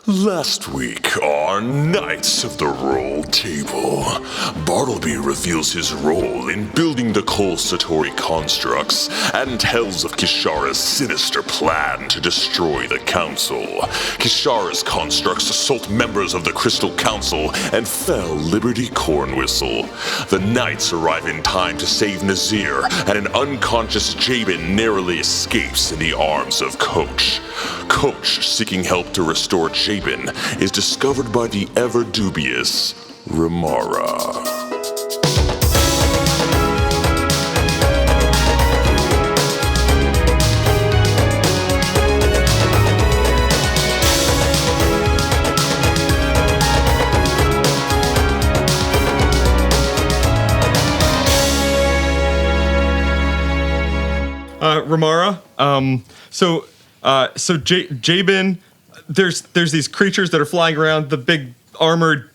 Last week on Knights of the Roll Table, Bartleby reveals his role in building the Kol Satori constructs and tells of Kishara's sinister plan to destroy the Council. Kishara's constructs assault members of the Crystal Council and fell Liberty Cornwhistle. The Knights arrive in time to save Nazir, and an unconscious Jabin narrowly escapes in the arms of Coach. Coach, seeking help to restore Jabin, is discovered by the ever-dubious Remara. Remara, so Jabin, there's these creatures that are flying around, the big armored.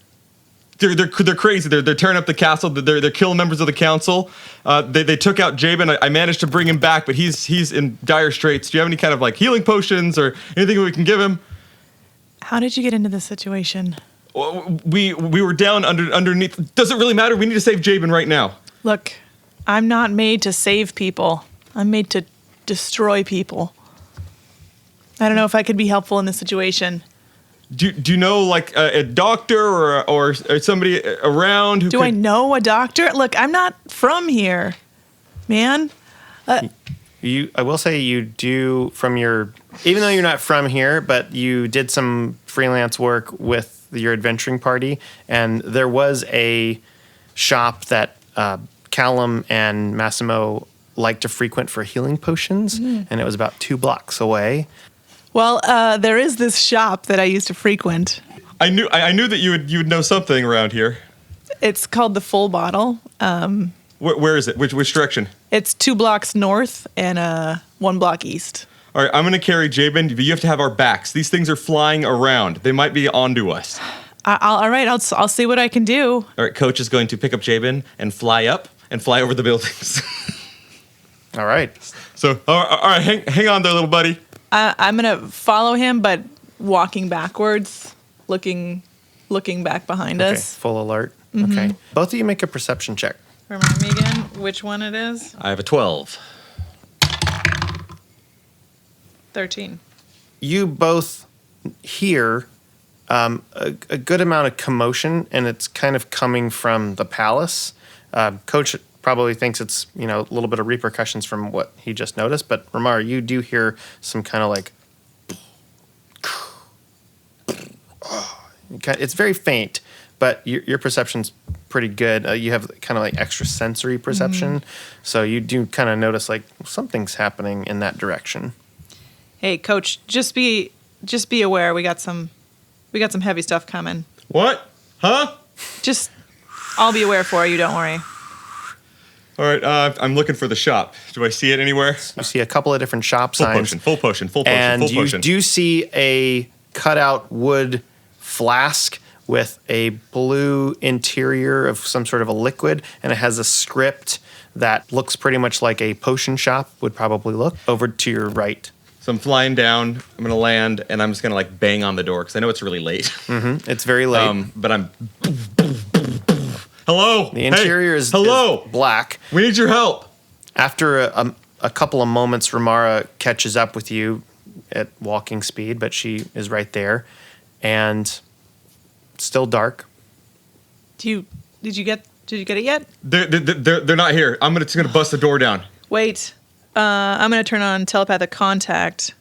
They're crazy. They're tearing up the castle. They're killing members of the council. They took out Jabin. I managed to bring him back, but he's in dire straits. Do you have any kind of like healing potions or anything we can give him? How did you get into this situation? We were down underneath. Doesn't really matter. We need to save Jabin right now. Look, I'm not made to save people. I'm made to destroy people. I don't know if I could be helpful in this situation. Do you know like a doctor or somebody around who Do I know a doctor? Look, I'm not from here, man. I will say you do even though you're not from here, but you did some freelance work with your adventuring party, and there was a shop that Callum and Massimo like to frequent for healing potions, and it was about 2 blocks away. Well, there is this shop that I used to frequent. I knew that you would know something around here. It's called the Full Bottle. Where is it? Which direction? It's 2 blocks north and 1 block east. All right, I'm gonna carry Jabin, but you have to have our backs. These things are flying around. They might be onto us. All right, I'll see what I can do. All right, Coach is going to pick up Jabin and fly up and fly over the buildings. All right. So, all right, hang on there, little buddy. I'm gonna follow him, but walking backwards, looking back behind Okay, us. full alert. Okay. Both of you make a perception check. Remind me again which one it is. I have a 12. 13. You both hear a good amount of commotion, and it's kind of coming from the palace. Coach probably thinks it's, a little bit of repercussions from what he just noticed, but Remara, you do hear some kind of like, it's very faint, but your perception's pretty good. You have kind of like extra sensory perception, so you do kind of notice like something's happening in that direction. Hey, Coach, just be aware. We got some heavy stuff coming. What? Huh? I'll be aware for you. Don't worry. All right, I'm looking for the shop. Do I see it anywhere? You see a couple of different shop signs. Full potion. And you do see a cutout wood flask with a blue interior of some sort of a liquid, and it has a script that looks pretty much like a potion shop would probably look, over to your right. So I'm flying down, I'm gonna land, and I'm just gonna like bang on the door, because I know it's really late. It's very late. But I'm... Hello? The interior is black. We need your help. After a couple of moments, Remara catches up with you at walking speed, but she is right there, and it's still dark. Did you get it yet? They're not here. I'm just gonna bust the door down. Wait. I'm gonna turn on telepathic contact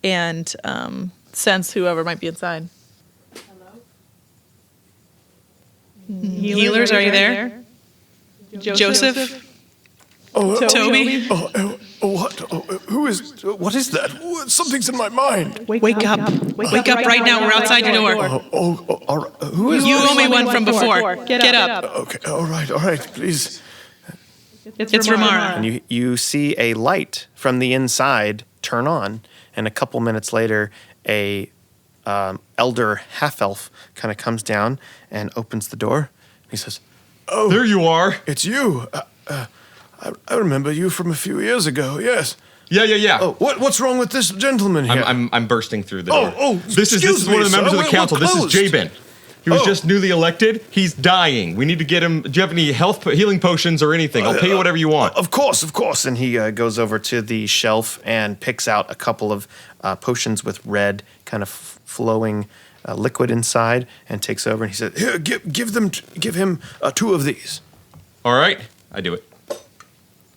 and sense whoever might be inside. Healers, are you there? Joseph? Toby? What is that? Something's in my mind. Wake up. Wake up right now. We're outside your door. All right. Who is You this? owe me one from before. Get up. Okay, all right, please. It's Remara. And you see a light from the inside turn on, and a couple minutes later, a elder half-elf kind of comes down and opens the door. He says, "Oh, there you are. It's you. I remember you from a few years ago, yes. Yeah. Oh, what's wrong with this gentleman here? I'm bursting through the door. This is excuse one of me, the members sir, of the council. we're This is closed. Jabin. He was Oh. just newly elected. He's dying. We need to get him. Do you have any healing potions or anything? I'll pay you whatever you want. Of course. And he goes over to the shelf and picks out a couple of potions with red kind of flowing liquid inside and takes over and he says, Here, give him 2 of these. All right, I do it.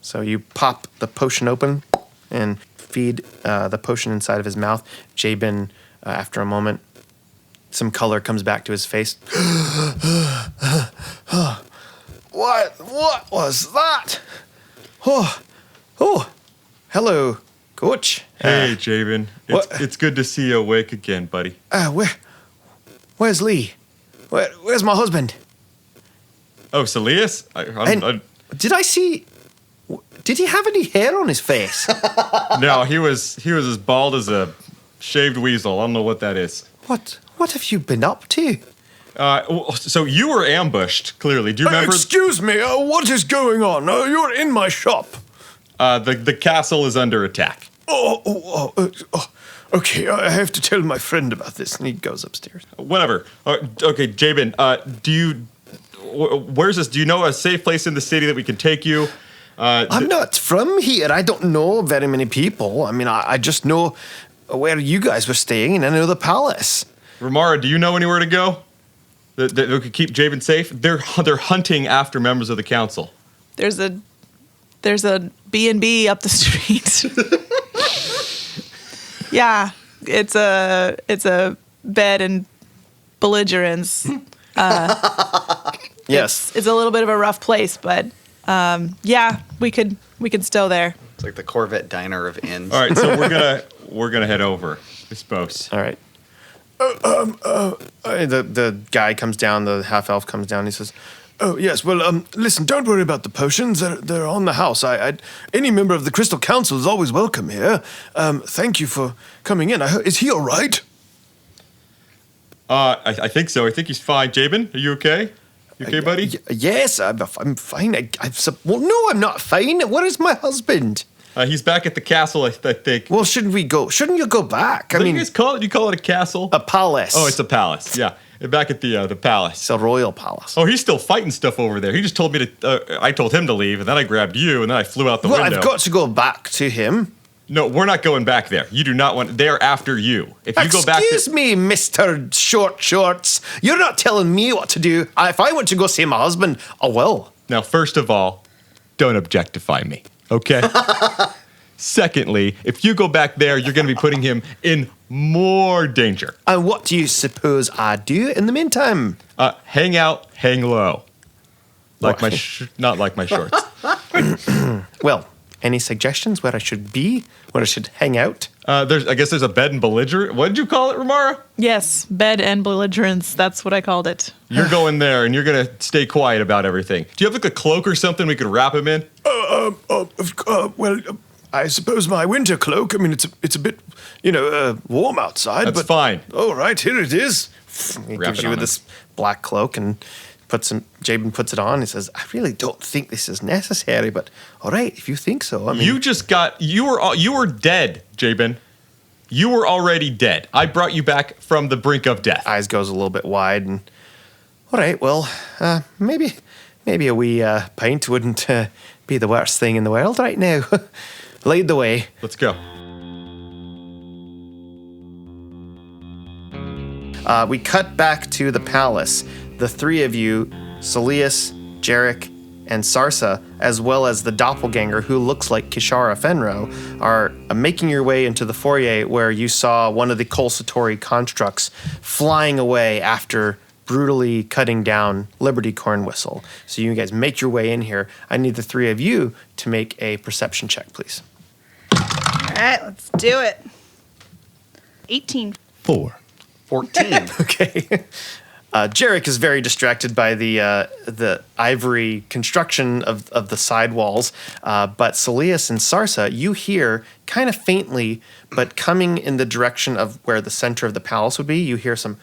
so you pop the potion open and feed the potion inside of his mouth. Jabin, after a moment, some color comes back to his face. What was that? Oh, hello, coach. Hey, Jabin. It's good to see you awake again, buddy. Where's Lee? Where's my husband? Oh, Saeleas? Did I see? Did he have any hair on his face? No, he was as bald as a shaved weasel. I don't know what that is. What have you been up to? So you were ambushed, clearly. Do you remember? Excuse me, what is going on? You're in my shop. The castle is under attack. Okay, I have to tell my friend about this. And he goes upstairs. Whatever. Okay, Jabin, where's this? Do you know a safe place in the city that we can take you? I'm not from here. I don't know very many people. I mean, I just know where you guys were staying, and I know the palace. Remara, do you know anywhere to go that could keep Jabin safe? They're hunting after members of the council. There's a B&B up the street. Yeah, it's a bed and belligerents. Yes. It's a little bit of a rough place, but yeah, we could stow there. It's like the Corvette diner of inns. All right, so we're gonna head over, I suppose. All right. The guy comes down, the half elf comes down. He says, Oh, yes, well, listen, don't worry about the potions. They're on the house. Any member of the Crystal Council is always welcome here. Thank you for coming in. Is he all right? I think so. I think he's fine. Jabin, are you okay? You okay, buddy? yes, I'm fine. Well, no, I'm not fine. Where is my husband? He's back at the castle, I think. Well, shouldn't you go back? What do you guys call it? You call it a castle? A palace. Oh, it's a palace. Yeah, back at the palace. It's a royal palace. Oh, he's still fighting stuff over there. He just told me to. I told him to leave, and then I grabbed you, and then I flew out the Well, window. I've got to go back to him. No, we're not going back there. You do not want. They're after you. If you go back. Excuse me, Mr. Short Shorts. You're not telling me what to do. If I want to go see my husband, I will. Now, first of all, don't objectify me, okay? Secondly, if you go back there, you're going to be putting him in more danger. And what do you suppose I do in the meantime? Hang out, hang low. Like not like my shorts. Well, any suggestions where I should be? Where I should hang out? I guess there's a bed and belligerent. What did you call it, Remara? Yes, bed and belligerents. That's what I called it. You're going there, and you're going to stay quiet about everything. Do you have like a cloak or something we could wrap him in? Well, I suppose my winter cloak. I mean, it's a bit, warm outside. That's but fine. All right, here it is. He Wrap gives it you on this black cloak and Jabin puts it on. He says, I really don't think this is necessary, but all right, if you think so. I mean, You were dead, Jabin. You were already dead. I brought you back from the brink of death. eyes goes a little bit wide and all right, well, maybe a wee pint wouldn't be the worst thing in the world right now. Lead the way. Let's go. We cut back to the palace. The three of you, Saeleas, Jerik, and Sarsa, as well as the doppelganger who looks like Kishara Fenro, are making your way into the foyer where you saw one of the Colsatori constructs flying away after brutally cutting down Liberty Cornwhistle. So you guys make your way in here. I need the three of you to make a perception check, please. All right, let's do it. 18. 14. Okay. Jerik is very distracted by the ivory construction of the side walls, but Saeleas and Sarsa, you hear kind of faintly, but coming in the direction of where the center of the palace would be, you hear some.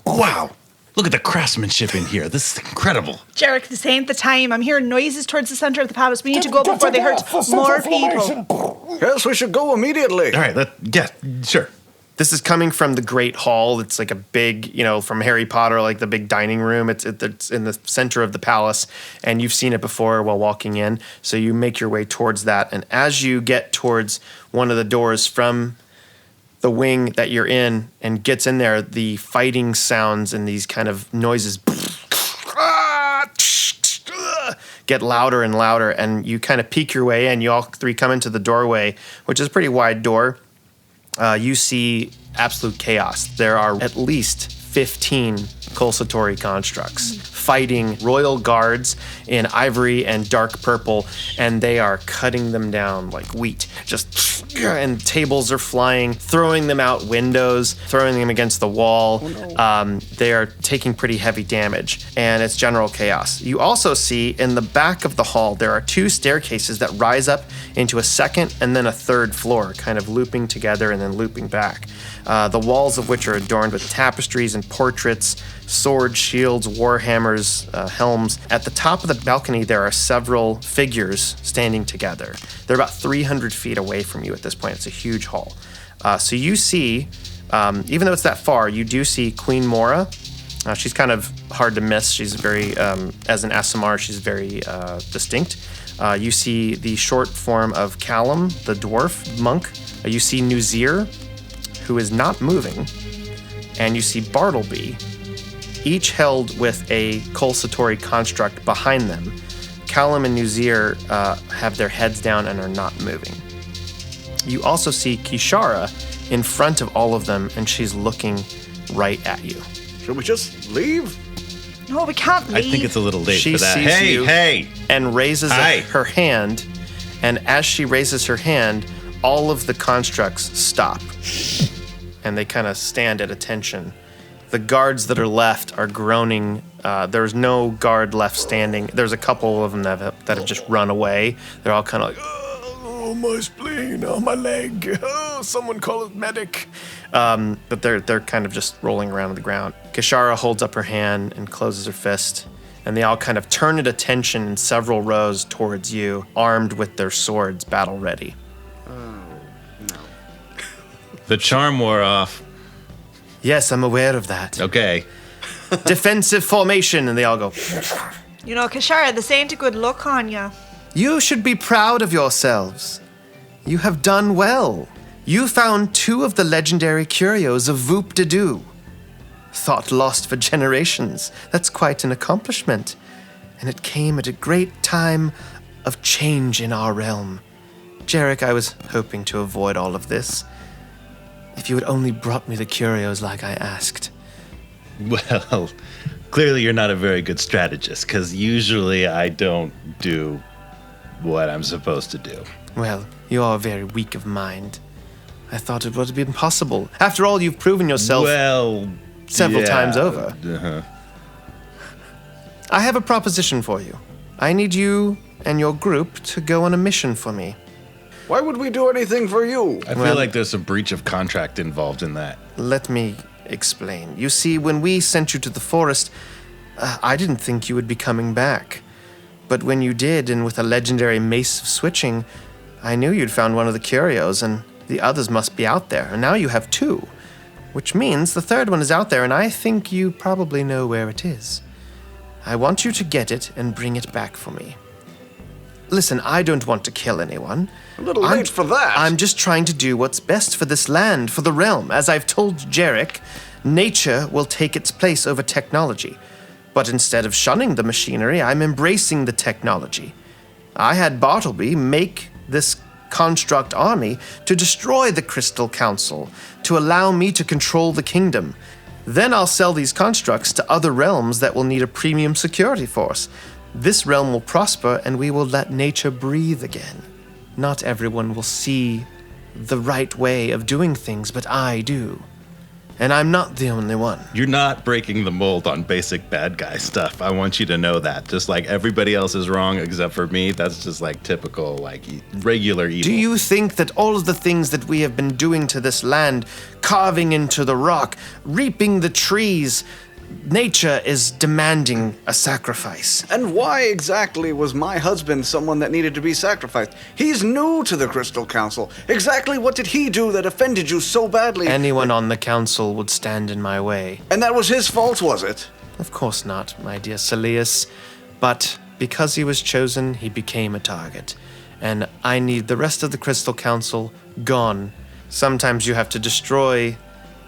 Wow. Look at the craftsmanship in here. This is incredible. Jerik, this ain't the time. I'm hearing noises towards the center of the palace. We need to go before they hurt more people. Yes, we should go immediately. All right, sure. This is coming from the Great Hall. It's like a big, from Harry Potter, like the big dining room. It's in the center of the palace, and you've seen it before while walking in. So you make your way towards that, and as you get towards one of the doors from the wing that you're in and gets in there, the fighting sounds and these kind of noises get louder and louder, and you kind of peek your way in. You all three come into the doorway, which is a pretty wide door. You see absolute chaos. There are at least 15 Colsatori constructs fighting royal guards in ivory and dark purple, and they are cutting them down like wheat. And tables are flying, throwing them out windows, throwing them against the wall. They are taking pretty heavy damage, and it's general chaos. You also see in the back of the hall, there are 2 staircases that rise up into a second and then a third floor, kind of looping together and then looping back. The walls of which are adorned with tapestries and portraits, swords, shields, war hammers, helms. At the top of the balcony, there are several figures standing together. They're about 300 feet away from you at this point. It's a huge hall. So you see, even though it's that far, you do see Queen Mora. She's kind of hard to miss. She's very, as an Asimar, she's very distinct. You see the short form of Callum, the dwarf monk. You see Nuzir, who is not moving. And you see Bartleby, each held with a Colsatori construct behind them. Callum and Nuzir have their heads down and are not moving. You also see Kishara in front of all of them, and she's looking right at you. Should we just leave? No, we can't leave. I think it's a little late She for that. sees you Hey! and raises Hi. her hand, and as she raises her hand, all of the constructs stop, and they kind of stand at attention. The guards that are left are groaning. There's no guard left standing. There's a couple of them that have just run away. They're all kind of like, Oh, my spleen. Oh, my leg. Oh, someone call it medic. but they're kind of just rolling around on the ground. Kishara holds up her hand and closes her fist, and they all kind of turn at attention in several rows towards you, armed with their swords, battle ready. The charm wore off. Yes, I'm aware of that. Okay. Defensive formation, and they all go. Kishara, this ain't a good look on ya. You should be proud of yourselves. You have done well. You found 2 of the legendary curios of Voop de Doo. Thought lost for generations. That's quite an accomplishment. And it came at a great time of change in our realm. Jerik, I was hoping to avoid all of this. If you had only brought me the curios like I asked. Well, clearly you're not a very good strategist, because usually I don't do what I'm supposed to do. Well, you are very weak of mind. I thought it would have been possible. After all, you've proven yourself several times over. Uh-huh. I have a proposition for you. I need you and your group to go on a mission for me. Why would we do anything for you? I feel like there's a breach of contract involved in that. Let me explain. You see, when we sent you to the forest, I didn't think you would be coming back. But when you did, and with a legendary mace of switching, I knew you'd found one of the curios, and the others must be out there. And now you have 2, which means the third one is out there, and I think you probably know where it is. I want you to get it and bring it back for me. Listen, I don't want to kill anyone. A little late for that. I'm just trying to do what's best for this land, for the realm. As I've told Jerik, nature will take its place over technology. But instead of shunning the machinery, I'm embracing the technology. I had Bartleby make this construct army to destroy the Crystal Council, to allow me to control the kingdom. Then I'll sell these constructs to other realms that will need a premium security force. This realm will prosper, and we will let nature breathe again. Not everyone will see the right way of doing things, but I do. And I'm not the only one. You're not breaking the mold on basic bad guy stuff. I want you to know that. Just like everybody else is wrong except for me, that's just like typical, like regular evil. Do you think that all of the things that we have been doing to this land, carving into the rock, reaping the trees, nature is demanding a sacrifice. And why exactly was my husband someone that needed to be sacrificed? He's new to the Crystal Council. Exactly what did he do that offended you so badly? Anyone on the council would stand in my way. And that was his fault, was it? Of course not, my dear Saeleas. But because he was chosen, he became a target. And I need the rest of the Crystal Council gone. Sometimes you have to destroy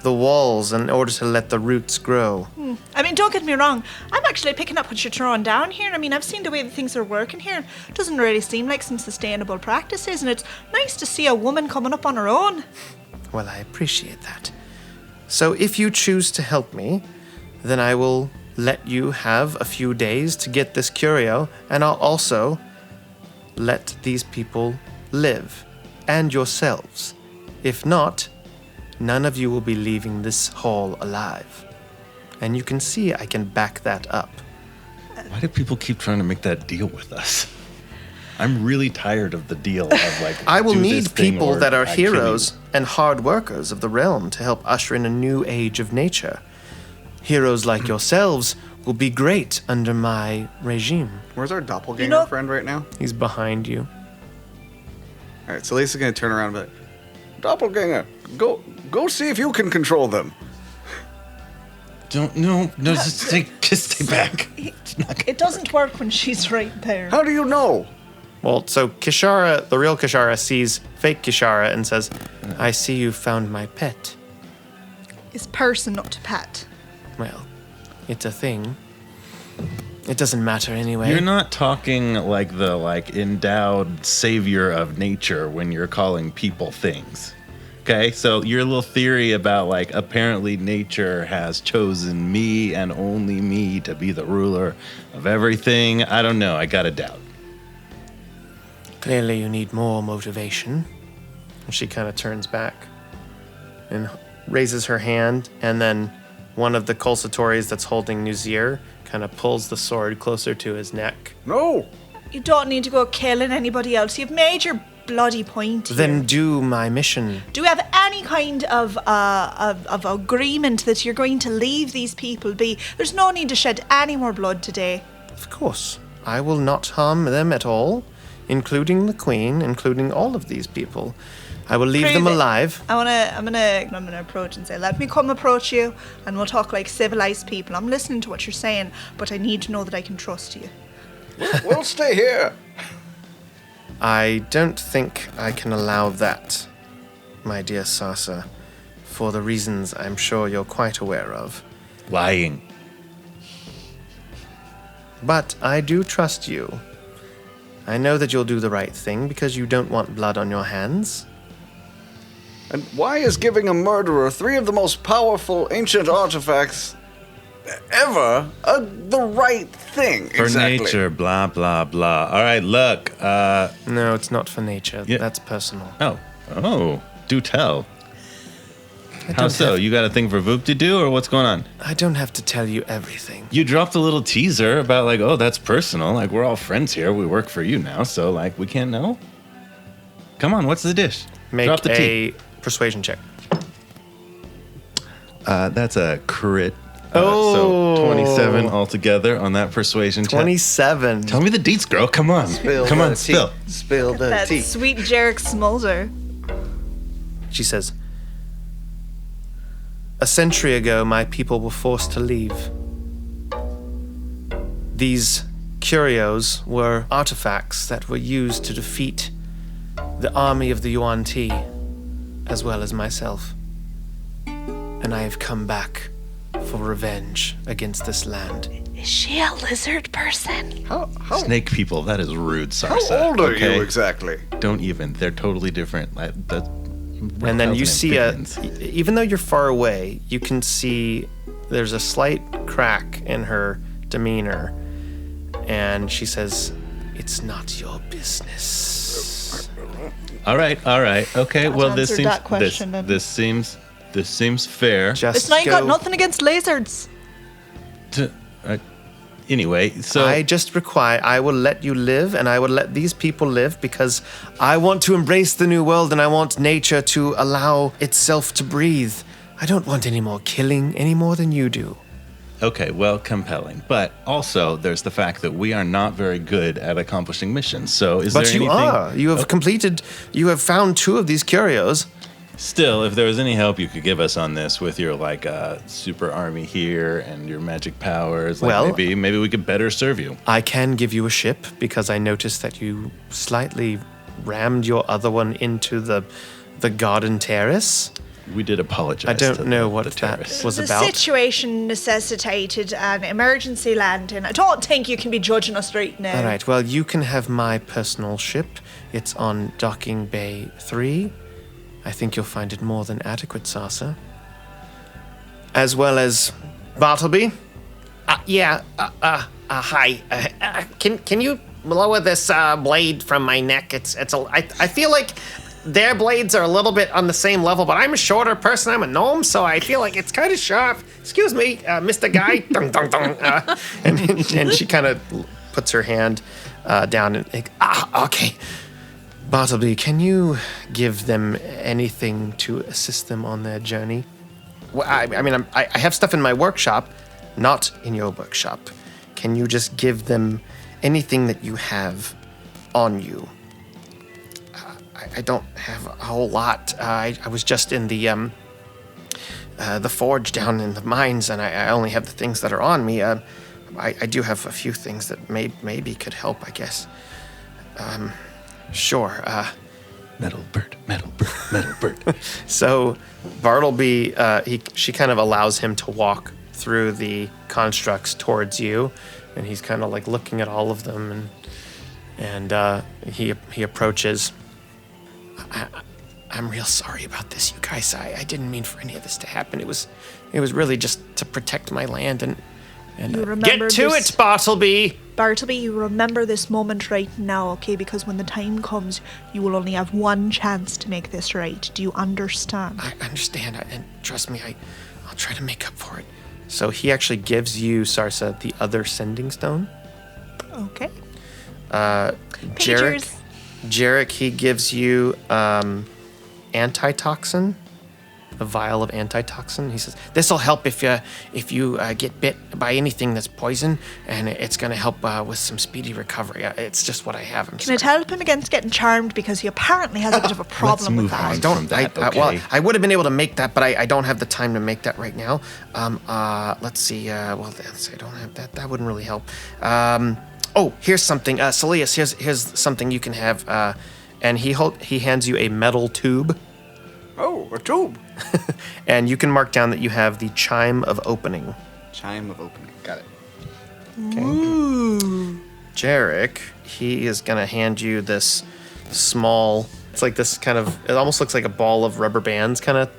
the walls in order to let the roots grow. I mean, don't get me wrong. I'm actually picking up what you're throwing down here. I mean, I've seen the way that things are working here. It doesn't really seem like some sustainable practices, and it's nice to see a woman coming up on her own. Well, I appreciate that. So if you choose to help me, then I will let you have a few days to get this curio, and I'll also let these people live, and yourselves. If not, none of you will be leaving this hall alive. And you can see I can back that up. Why do people keep trying to make that deal with us? I'm really tired of the deal of like. I will do need this thing people or that are I kill you. heroes and hard workers of the realm to help usher in a new age of nature. Heroes like yourselves will be great under my regime. Where's our doppelganger friend right now? He's behind you. All right, so Lisa's gonna turn around and be like, Doppelganger, go see if you can control them. No, just stay back. It doesn't work when she's right there. How do you know? Well, so Kishara, the real Kishara, sees fake Kishara and says, I see you found my pet. Is person not to pet? Well, it's a thing. It doesn't matter anyway. You're not talking like the endowed savior of nature when you're calling people things. Okay, so your little theory about apparently nature has chosen me and only me to be the ruler of everything. I don't know. I got a doubt. Clearly you need more motivation. And she kind of turns back and raises her hand, and then one of the Colsatories that's holding Nuzir kind of pulls the sword closer to his neck. No! You don't need to go killing anybody else. You've made your bloody point here. Then do my mission. Do we have any kind of agreement that you're going to leave these people be? There's no need to shed any more blood today. Of course. I will not harm them at all, including the Queen, including all of these people. I will leave them Prove it. alive. I'm gonna approach and say, let me come approach you, and we'll talk like civilized people. I'm listening to what you're saying, but I need to know that I can trust you. We'll stay here. I don't think I can allow that, my dear Sarsa, for the reasons I'm sure you're quite aware of. Lying. But I do trust you. I know that you'll do the right thing because you don't want blood on your hands. And why is giving a murderer 3 of the most powerful ancient artifacts ever the right thing? For exactly? nature, blah, blah, blah. All right, look. No, it's not for nature. Yeah. That's personal. Oh, do tell. How so? You got a thing for Voop to do, or what's going on? I don't have to tell you everything. You dropped a little teaser about oh, that's personal. We're all friends here. We work for you now, so we can't know. Come on, what's the dish? Make Drop the a tea. persuasion check. That's a crit. Oh. So 27 altogether on that persuasion check. 27. Tell me the deets, girl. Come on. Come on, spill. Spill the That tea. sweet Jerik smolder. She says, a century ago, my people were forced to leave. These curios were artifacts that were used to defeat the army of the Yuan Ti, as well as myself. And I have come back for revenge against this land. Is she a lizard person? How Snake people, that is rude, Sarsa. old are okay? you exactly? Don't even. They're totally different. And then you see even though you're far away, you can see there's a slight crack in her demeanor. And she says, it's not your business. All right. Okay, That well, this answered seems that question, then. this seems fair. Just Listen, I ain't go. got nothing against lizards. Anyway, so I just require, I will let you live and I will let these people live because I want to embrace the new world and I want nature to allow itself to breathe. I don't want any more killing any more than you do. Okay, well, compelling. But also, there's the fact that we are not very good at accomplishing missions. So is But there you anything... are. You have completed. You have found 2 of these curios. Still, if there was any help you could give us on this with your, like, super army here and your magic powers, like, Well- maybe we could better serve you. I can give you a ship because I noticed that you slightly rammed your other one into the garden terrace. We did apologize. I don't to know the what that terrorists. was The about. situation necessitated an emergency landing. I don't think you can be judging us right now. All right. Well, you can have my personal ship. It's on Docking Bay 3. I think you'll find it more than adequate, Sarsa. As well as Bartleby. Hi. Can you lower this blade from my neck? I feel like their blades are a little bit on the same level, but I'm a shorter person. I'm a gnome, so I feel like it's kind of sharp. Excuse me, Mr. Guy. Dun, dun, dun. And she kind of puts her hand down and okay. Bartleby, can you give them anything to assist them on their journey? Well, I have stuff in my workshop, not in your workshop. Can you just give them anything that you have on you? I don't have a whole lot. I was just in the forge down in the mines, and I only have the things that are on me. I do have a few things that maybe could help, I guess. Sure. Metal bird, metal bird, metal bird. So Bartleby, she kind of allows him to walk through the constructs towards you, and he's kind of like looking at all of them, and he approaches. I'm real sorry about this, you guys. I didn't mean for any of this to happen. It was really just to protect my land and You remember Get to this- it, Bartleby. Bartleby, you remember this moment right now, okay? Because when the time comes, you will only have one chance to make this right. Do you understand? I understand, and trust me, I'll try to make up for it. So he actually gives you, Sarsa, the other sending stone. Okay. Jerik, he gives you antitoxin, a vial of antitoxin. He says this will help if you get bit by anything that's poison, and it's going to help with some speedy recovery. It's just what I have. Can it help him against getting charmed? Because he apparently has a bit of a problem with move that. on. I don't. From that, Well, okay. I would have been able to make that, but I don't have the time to make that right now. Let's see. I don't have that. That wouldn't really help. Oh, here's something. Saeleas, here's something you can have. And he hands you a metal tube. Oh, a tube. And you can mark down that you have the chime of opening. Chime of opening. Got it. Jerik, he is gonna hand you this small. It's like this kind of. It almost looks like a ball of rubber bands, kind of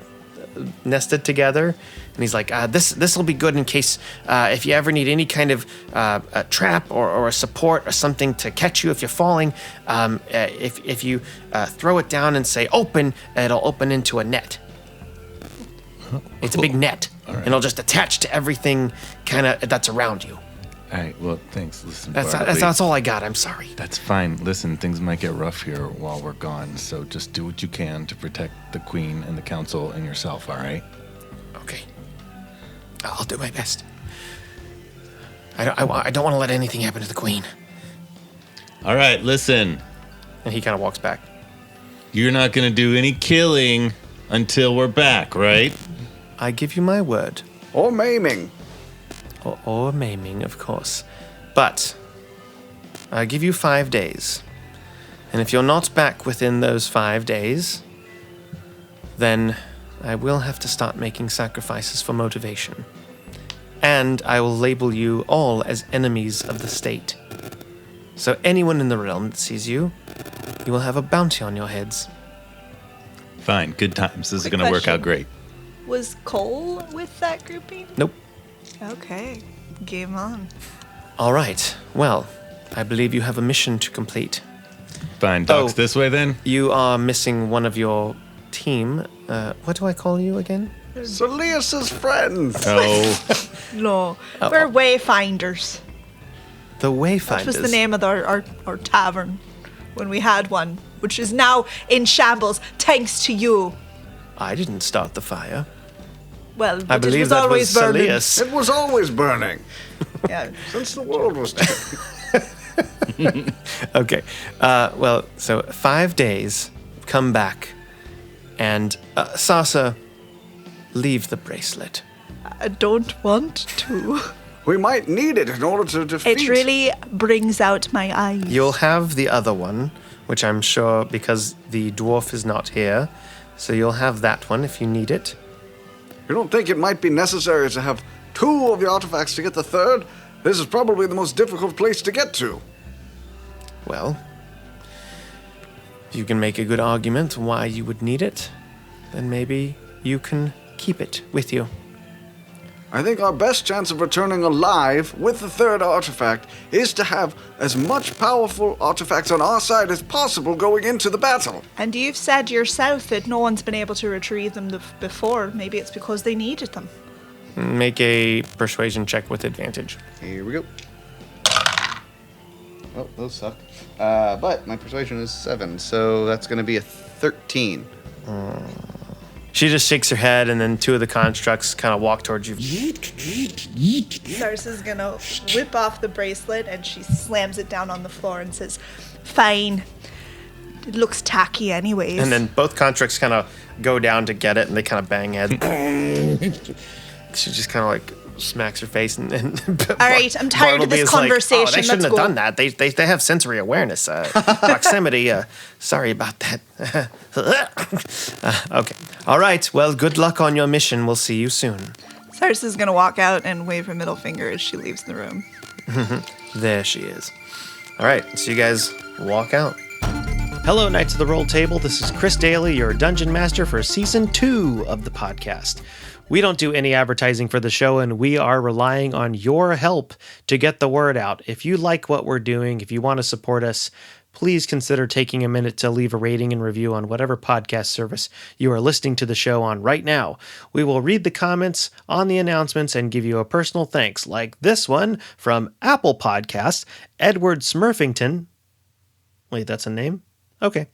nested together. And he's like, this will be good in case if you ever need any kind of a trap or a support or something to catch you if you're falling. If you throw it down and say open, it'll open into a net. It's a big net, and it'll just attach to everything kind of that's around you. All right, well, thanks. Listen, That's all I got. I'm sorry. That's fine. Listen, things might get rough here while we're gone, so just do what you can to protect the queen and the council and yourself, all right? Okay. I'll do my best. I don't want to let anything happen to the queen. All right, listen. And he kind of walks back. You're not going to do any killing until we're back, right? I give you my word. Or maiming. Or maiming, of course. But I give you 5 days. And if you're not back within those 5 days, then I will have to start making sacrifices for motivation. And I will label you all as enemies of the state. So anyone in the realm that sees you, you will have a bounty on your heads. Fine, good times. This is Quick going to work question. out great. Was Cole with that groupie? Nope. Okay. Game on. All right. Well, I believe you have a mission to complete. Fine, Doc's Oh. this way then? You are missing one of your team. What do I call you again? Saeleas' friends. Oh, No. We're wayfinders. The Wayfinders. That was the name of our tavern when we had one, which is now in shambles thanks to you. I didn't start the fire. Well, I but it believe was that always was burning. Saeleas. It was always burning Yeah. since the world was. Okay. Well, so 5 days, come back, and Sarsa, leave the bracelet. I don't want to. We might need it in order to defeat. It really brings out my eyes. You'll have the other one, which I'm sure because the dwarf is not here, so you'll have that one if you need it. You don't think it might be necessary to have 2 of the artifacts to get the third? This is probably the most difficult place to get to. Well, if you can make a good argument why you would need it, then maybe you can keep it with you. I think our best chance of returning alive with the third artifact is to have as much powerful artifacts on our side as possible going into the battle. And you've said yourself that no one's been able to retrieve them before. Maybe it's because they needed them. Make a persuasion check with advantage. Here we go. Oh, those suck. But my persuasion is 7, so that's going to be a 13. She just shakes her head, and then 2 of the constructs kind of walk towards you. Sarsa's gonna whip off the bracelet and she slams it down on the floor and says, "Fine. It looks tacky anyways." And then both constructs kind of go down to get it, and they kind of bang head. She just kind of like smacks her face, and all right, I'm tired of this conversation. Like, oh, they shouldn't Let's have go. done that. They have sensory awareness, proximity. Sorry about that. Okay. All right. Well, good luck on your mission. We'll see you soon. Sarsa's gonna walk out and wave her middle finger as she leaves the room. There she is. All right. So you guys walk out. Hello, Knights of the Roll Table. This is Chris Daly, your Dungeon Master for Season 2 of the podcast. We don't do any advertising for the show, and we are relying on your help to get the word out. If you like what we're doing, if you want to support us, please consider taking a minute to leave a rating and review on whatever podcast service you are listening to the show on right now. We will read the comments on the announcements and give you a personal thanks, like this one from Apple Podcasts, Edward Smurfington. Wait, that's a name? Okay.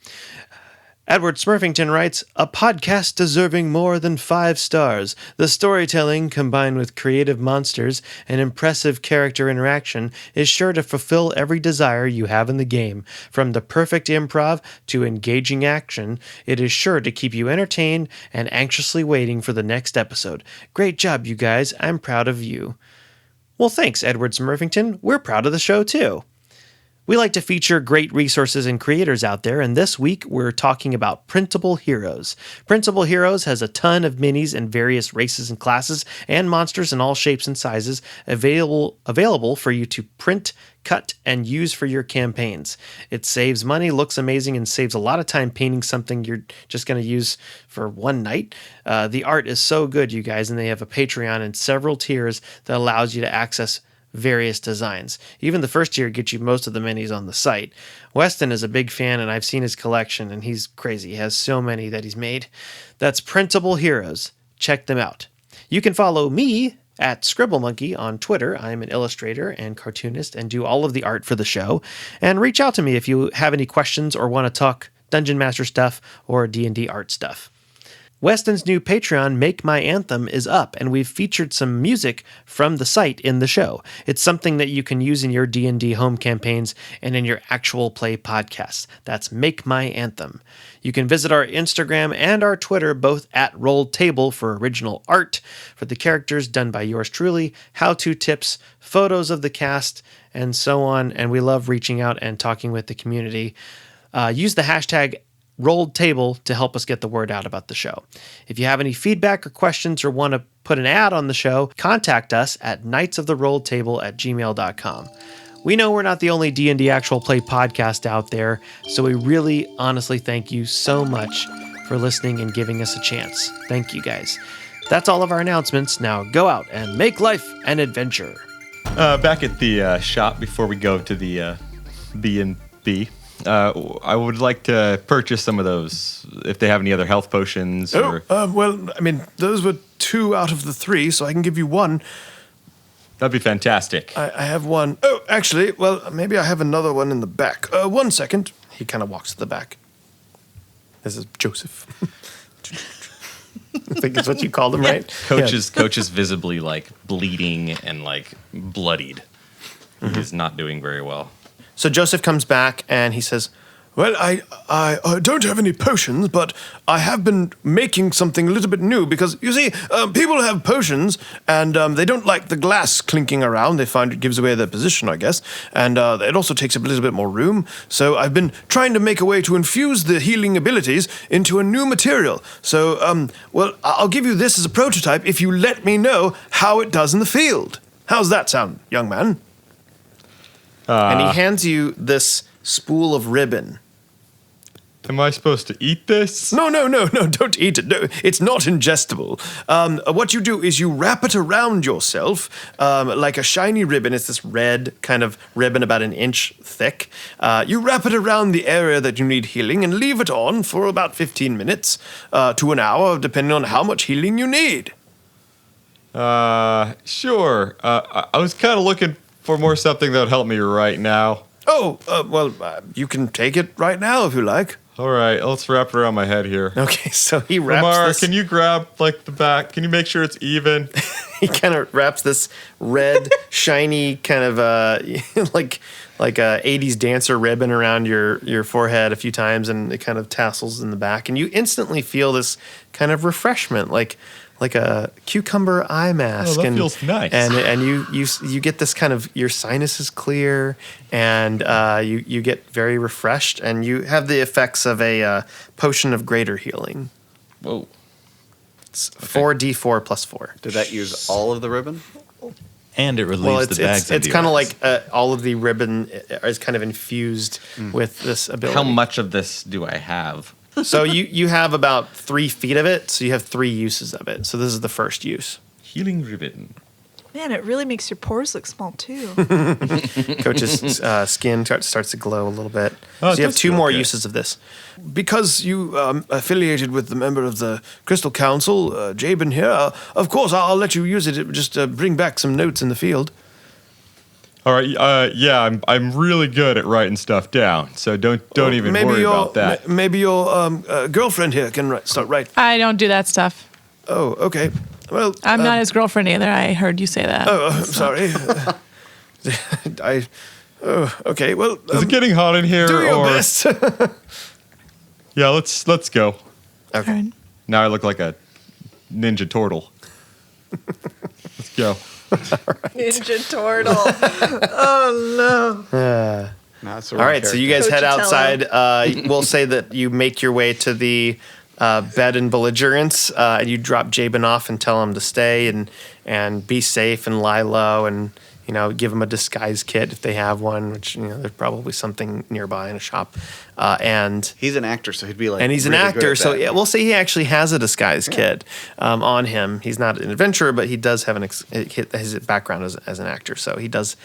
Edward Smurfington writes, "A podcast deserving more than 5 stars. The storytelling, combined with creative monsters and impressive character interaction, is sure to fulfill every desire you have in the game. From the perfect improv to engaging action, it is sure to keep you entertained and anxiously waiting for the next episode. Great job, you guys. I'm proud of you." Well, thanks, Edward Smurfington. We're proud of the show, too. We like to feature great resources and creators out there, and this week we're talking about Printable Heroes. Printable Heroes has a ton of minis in various races and classes, and monsters in all shapes and sizes available for you to print, cut, and use for your campaigns. It saves money, looks amazing, and saves a lot of time painting something you're just going to use for one night. The art is so good, you guys, and they have a Patreon and several tiers that allows you to access various designs. Even the first tier gets you most of the minis on the site. Weston is a big fan, and I've seen his collection, and he's crazy. He has so many that he's made. That's Printable Heroes. Check them out. You can follow me at ScribbleMonkey on Twitter. I'm an illustrator and cartoonist and do all of the art for the show. And reach out to me if you have any questions or want to talk Dungeon Master stuff or D&D art stuff. Weston's new Patreon, Make My Anthem, is up, and we've featured some music from the site in the show. It's something that you can use in your D&D home campaigns and in your actual play podcasts. That's Make My Anthem. You can visit our Instagram and our Twitter, both at Rolled Table, for original art for the characters done by yours truly, how-to tips, photos of the cast, and so on. And we love reaching out and talking with the community. Use the hashtag Rolled Table to help us get the word out about the show. If you have any feedback or questions or want to put an ad on the show, contact us at knightsoftherolledtable@gmail.com. We know we're not the only D&D actual play podcast out there, so we really honestly thank you so much for listening and giving us a chance. Thank you guys. That's all of our announcements. Now go out and make life an adventure. Back at the shop before we go to the B&B. I would like to purchase some of those if they have any other health potions. Or... well, I mean, those were 2 out of the 3, so I can give you 1. That'd be fantastic. I have 1. Oh, actually, well, maybe I have another one in the back. 1 second. He kind of walks to the back. This is Joseph. think is what you called him, right? Coach is visibly like bleeding and like bloodied. He's not doing very well. So Joseph comes back and he says, well, I don't have any potions, but I have been making something a little bit new because, you see, people have potions and they don't like the glass clinking around. They find it gives away their position, I guess. And it also takes up a little bit more room. So I've been trying to make a way to infuse the healing abilities into a new material. So, well, I'll give you this as a prototype if you let me know how it does in the field. How's that sound, young man? And he hands you this spool of ribbon. Am I supposed to eat this? No, don't eat it. No, it's not ingestible. What you do is you wrap it around yourself like a shiny ribbon. It's this red kind of ribbon about an inch thick. You wrap it around the area that you need healing and leave it on for about 15 minutes to an hour, depending on how much healing you need. Sure. I was kind of looking for more something that would help me right now. Oh, well, you can take it right now if you like. All right, let's wrap it around my head here. Okay, so he wraps Remara, this. can you grab like the back? Can you make sure it's even? He kind of wraps this red, shiny kind of like a 80s dancer ribbon around your forehead a few times, and it kind of tassels in the back, and you instantly feel this kind of refreshment, like a cucumber eye mask. Oh, that feels nice. And you get this kind of, your sinuses clear, and you get very refreshed, and you have the effects of a potion of greater healing. Whoa. It's 4d4 plus 4. Did that use all of the ribbon? And it relieves the bags. It's kind of like all of the ribbon is kind of infused with this ability. How much of this do I have? So you have about 3 feet of it, so you have 3 uses of it. So this is the first use. Healing ribbon. Man, it really makes your pores look small too. Coach's skin starts to glow a little bit. Oh, So you have that's 2 more good. uses of this. Because you affiliated with the member of the Crystal Council, Jabin here, of course I'll let you use it. Just bring back some notes in the field. All right. Yeah, I'm really good at writing stuff down, so don't even worry about that. Maybe your girlfriend here can start writing. I don't do that stuff. Oh, okay. Well, I'm not his girlfriend either. I heard you say that. Oh, sorry. Okay. Well, Is it getting hot in here? do your or best. Yeah, let's go. All right. Now I look like a ninja turtle. Let's go. Ninja turtle. Oh no. That's the All wrong right, so you guys Coach head Atella. outside. We'll say that you make your way to the bed and belligerence, and you drop Jabin off and tell him to stay and be safe and lie low, and give him a disguise kit if they have one, which there's probably something nearby in a shop. And He's an actor, so he'd be like. and he's an really good actor, at so that. yeah, we'll say he actually has a disguise kit on him. He's not an adventurer, but he does have his background as an actor, so he does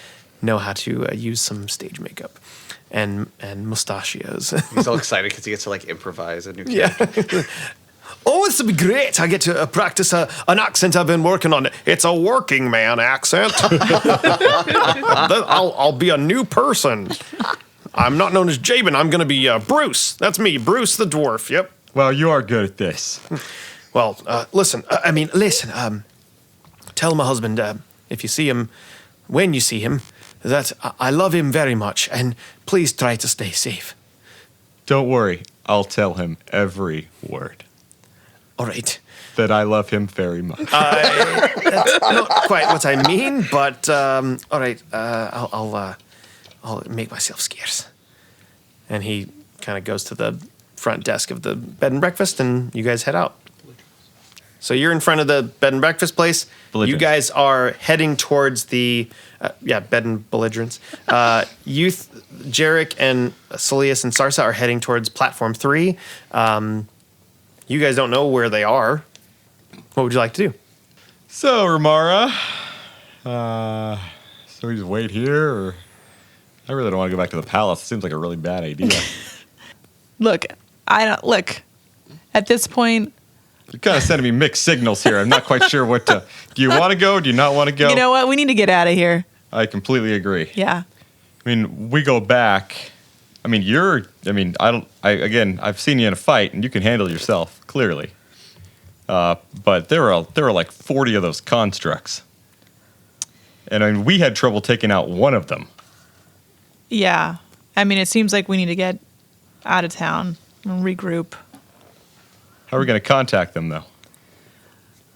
know how to use some stage makeup and mustachios. He's all excited because he gets to like improvise a new character. Oh, this would be great. I get to practice an accent I've been working on. It's a working man accent. I'll be a new person. I'm not known as Jabin. I'm going to be Bruce. That's me, Bruce the dwarf. Yep. Well, you are good at this. Well, listen. Tell my husband if you see him, when you see him, that I love him very much, and please try to stay safe. Don't worry. I'll tell him every word. All right. That I love him very much. That's not quite what I mean, but all right. I'll make myself scarce. And he kind of goes to the front desk of the bed and breakfast, and you guys head out. So you're in front of the bed and breakfast place. You guys are heading towards the bed and belligerence. Youth, Jerik, and Saeleas and Sarsa are heading towards platform 3. You guys don't know where they are. What would you like to do? So, Remara, so we just wait here, or I really don't want to go back to the palace. It seems like a really bad idea. Look, at this point, You're kind of sending me mixed signals here. I'm not quite sure what to. Do you want to go? Do you not want to go? you know what? We need to get out of here. I completely agree. Yeah. I mean, we go back. I mean, I've seen you in a fight, and you can handle yourself, clearly. but there are like 40 of those constructs. And I mean, we had trouble taking out one of them. Yeah. I mean, it seems like we need to get out of town and regroup. How are we going to contact them, though?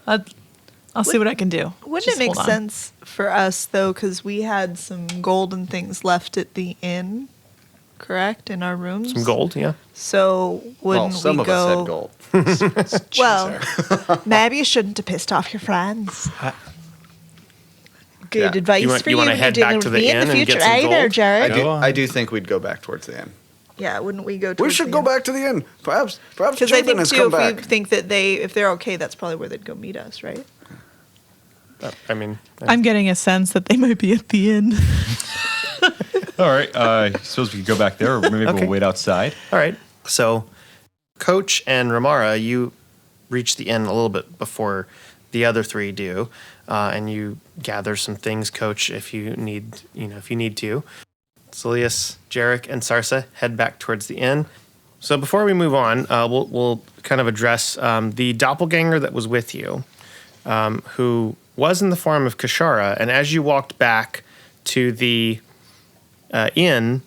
I'll see what I can do. Wouldn't Just it make hold on. sense for us, though, because we had some gold and things left at the inn, correct, in our rooms? Some gold, yeah. So wouldn't Well, some we of go... us had gold. Well, maybe you shouldn't have pissed off your friends. Good Yeah. advice You want- for you you wanna when head you're back dealing to with the me in inn the and get future. some Hey there, gold? Jared. I do think we'd go back towards the inn. Yeah, wouldn't we go to We should go back to the inn. Perhaps Because I Jabin think, has too, come if back. we think that if they're okay, that's probably where they'd go meet us, right? I mean, I'm getting a sense that they might be at the inn. All right. I suppose we could go back there, or maybe Okay. we'll wait outside. all right. So, Coach and Remara, you reach the inn a little bit before the other three do, and you gather some things, Coach, if you need to. Saeleas, Jerik, and Sarsa head back towards the inn. So before we move on, we'll kind of address the doppelganger that was with you, who was in the form of Kishara, and as you walked back to the inn,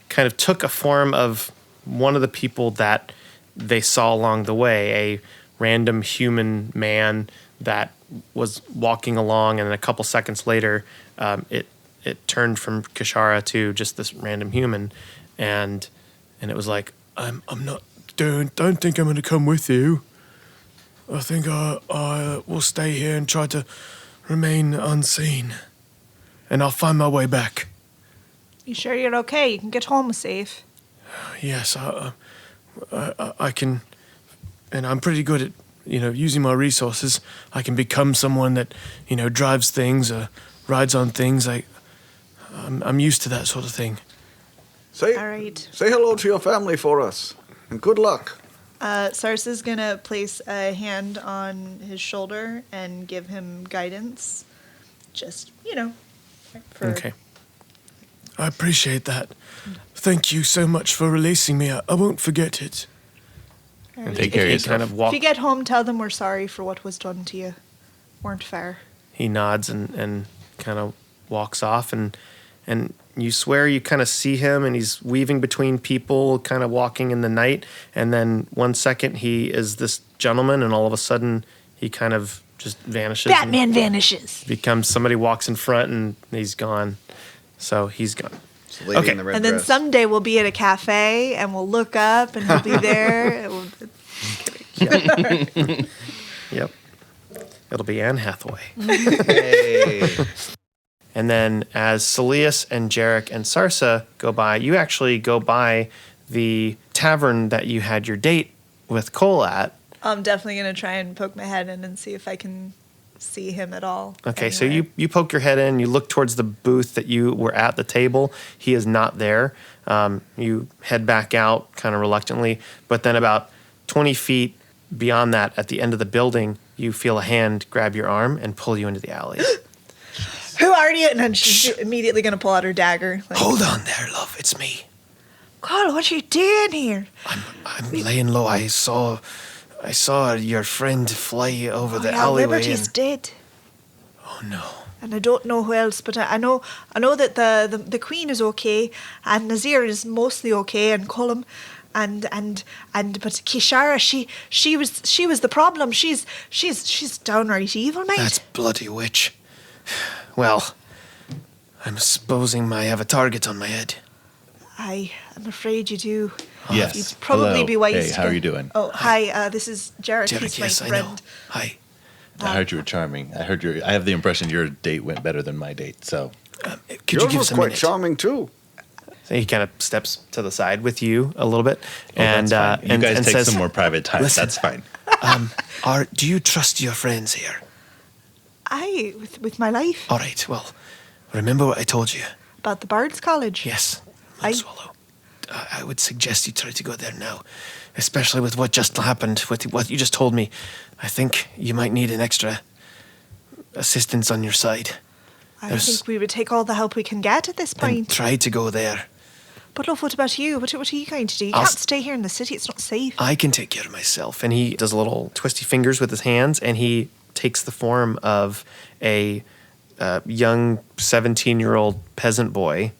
kind of took a form of one of the people that they saw along the way, a random human man that was walking along, and then a couple seconds later, it turned from Kishara to just this random human, and it was like, I'm not. Don't think I'm going to come with you. I think I will stay here and try to remain unseen, and I'll find my way back. You sure you're okay? You can get home safe. Yes, I can, and I'm pretty good at using my resources. I can become someone that drives things or rides on things. I'm used to that sort of thing. Say All right. say hello to your family for us, and good luck. Sarsa's going to place a hand on his shoulder and give him guidance. Just, for... okay. I appreciate that. Thank you so much for releasing me. I won't forget it. Take care of He yourself. kind of If you get home, tell them we're sorry for what was done to you. Weren't fair. He nods and kind of walks off, and you swear you kind of see him, and he's weaving between people, kind of walking in the night, and then 1 second he is this gentleman, and all of a sudden he kind of just vanishes. and Batman vanishes. becomes somebody walks in front, and he's gone. So he's gone. It's the lady Okay. in the red And then dress. someday we'll be at a cafe and we'll look up and he'll be there. It will- Yep. It'll be Anne Hathaway. Hey. And then as Saeleas and Jerik and Sarsa go by, you actually go by the tavern that you had your date with Cole at. I'm definitely going to try and poke my head in and see if I can see him at all. Okay, so anywhere. you poke your head in, you look towards the booth that you were at the table. He is not there. You head back out kind of reluctantly, but then about 20 feet beyond that, at the end of the building, you feel a hand grab your arm and pull you into the alley. Who are you? And then she's immediately going to pull out her dagger. Like, Hold on there, love. It's me. God, what are you doing here? I'm laying low. I saw your friend fly over the yeah, alleyway. Liberty's dead. Oh no. And I don't know who else, but I know that the Queen is okay, and Nazir is mostly okay, and Cullum, but Kishara, she was the problem. She's downright evil, mate. That's bloody witch. Well, I'm supposing I have a target on my head. I'm afraid you do. Yes. You'd probably Hello. be wise. Hey, to how are you doing? Oh, hi. This is Jerik. Jerik, He's my yes, I friend. know. Hi. I heard you were charming. I have the impression your date went better than my date. So Could you Yours give was us a quite minute? charming too. So he kind of steps to the side with you a little bit, and that's fine. You and, guys and take says, some more private time. Listen. That's fine. Do you trust your friends here? With my life. All right. Well, remember what I told you. About the Bard's College. Yes. I- Swallow. I would suggest you try to go there now, especially with what just happened, with what you just told me. I think you might need an extra assistance on your side. I think we would take all the help we can get at this Then point. try to go there. But love, what about you? What are you going to do? You can't stay here in the city. It's not safe. I can take care of myself. And he does a little twisty fingers with his hands, and he takes the form of a young 17-year-old peasant boy.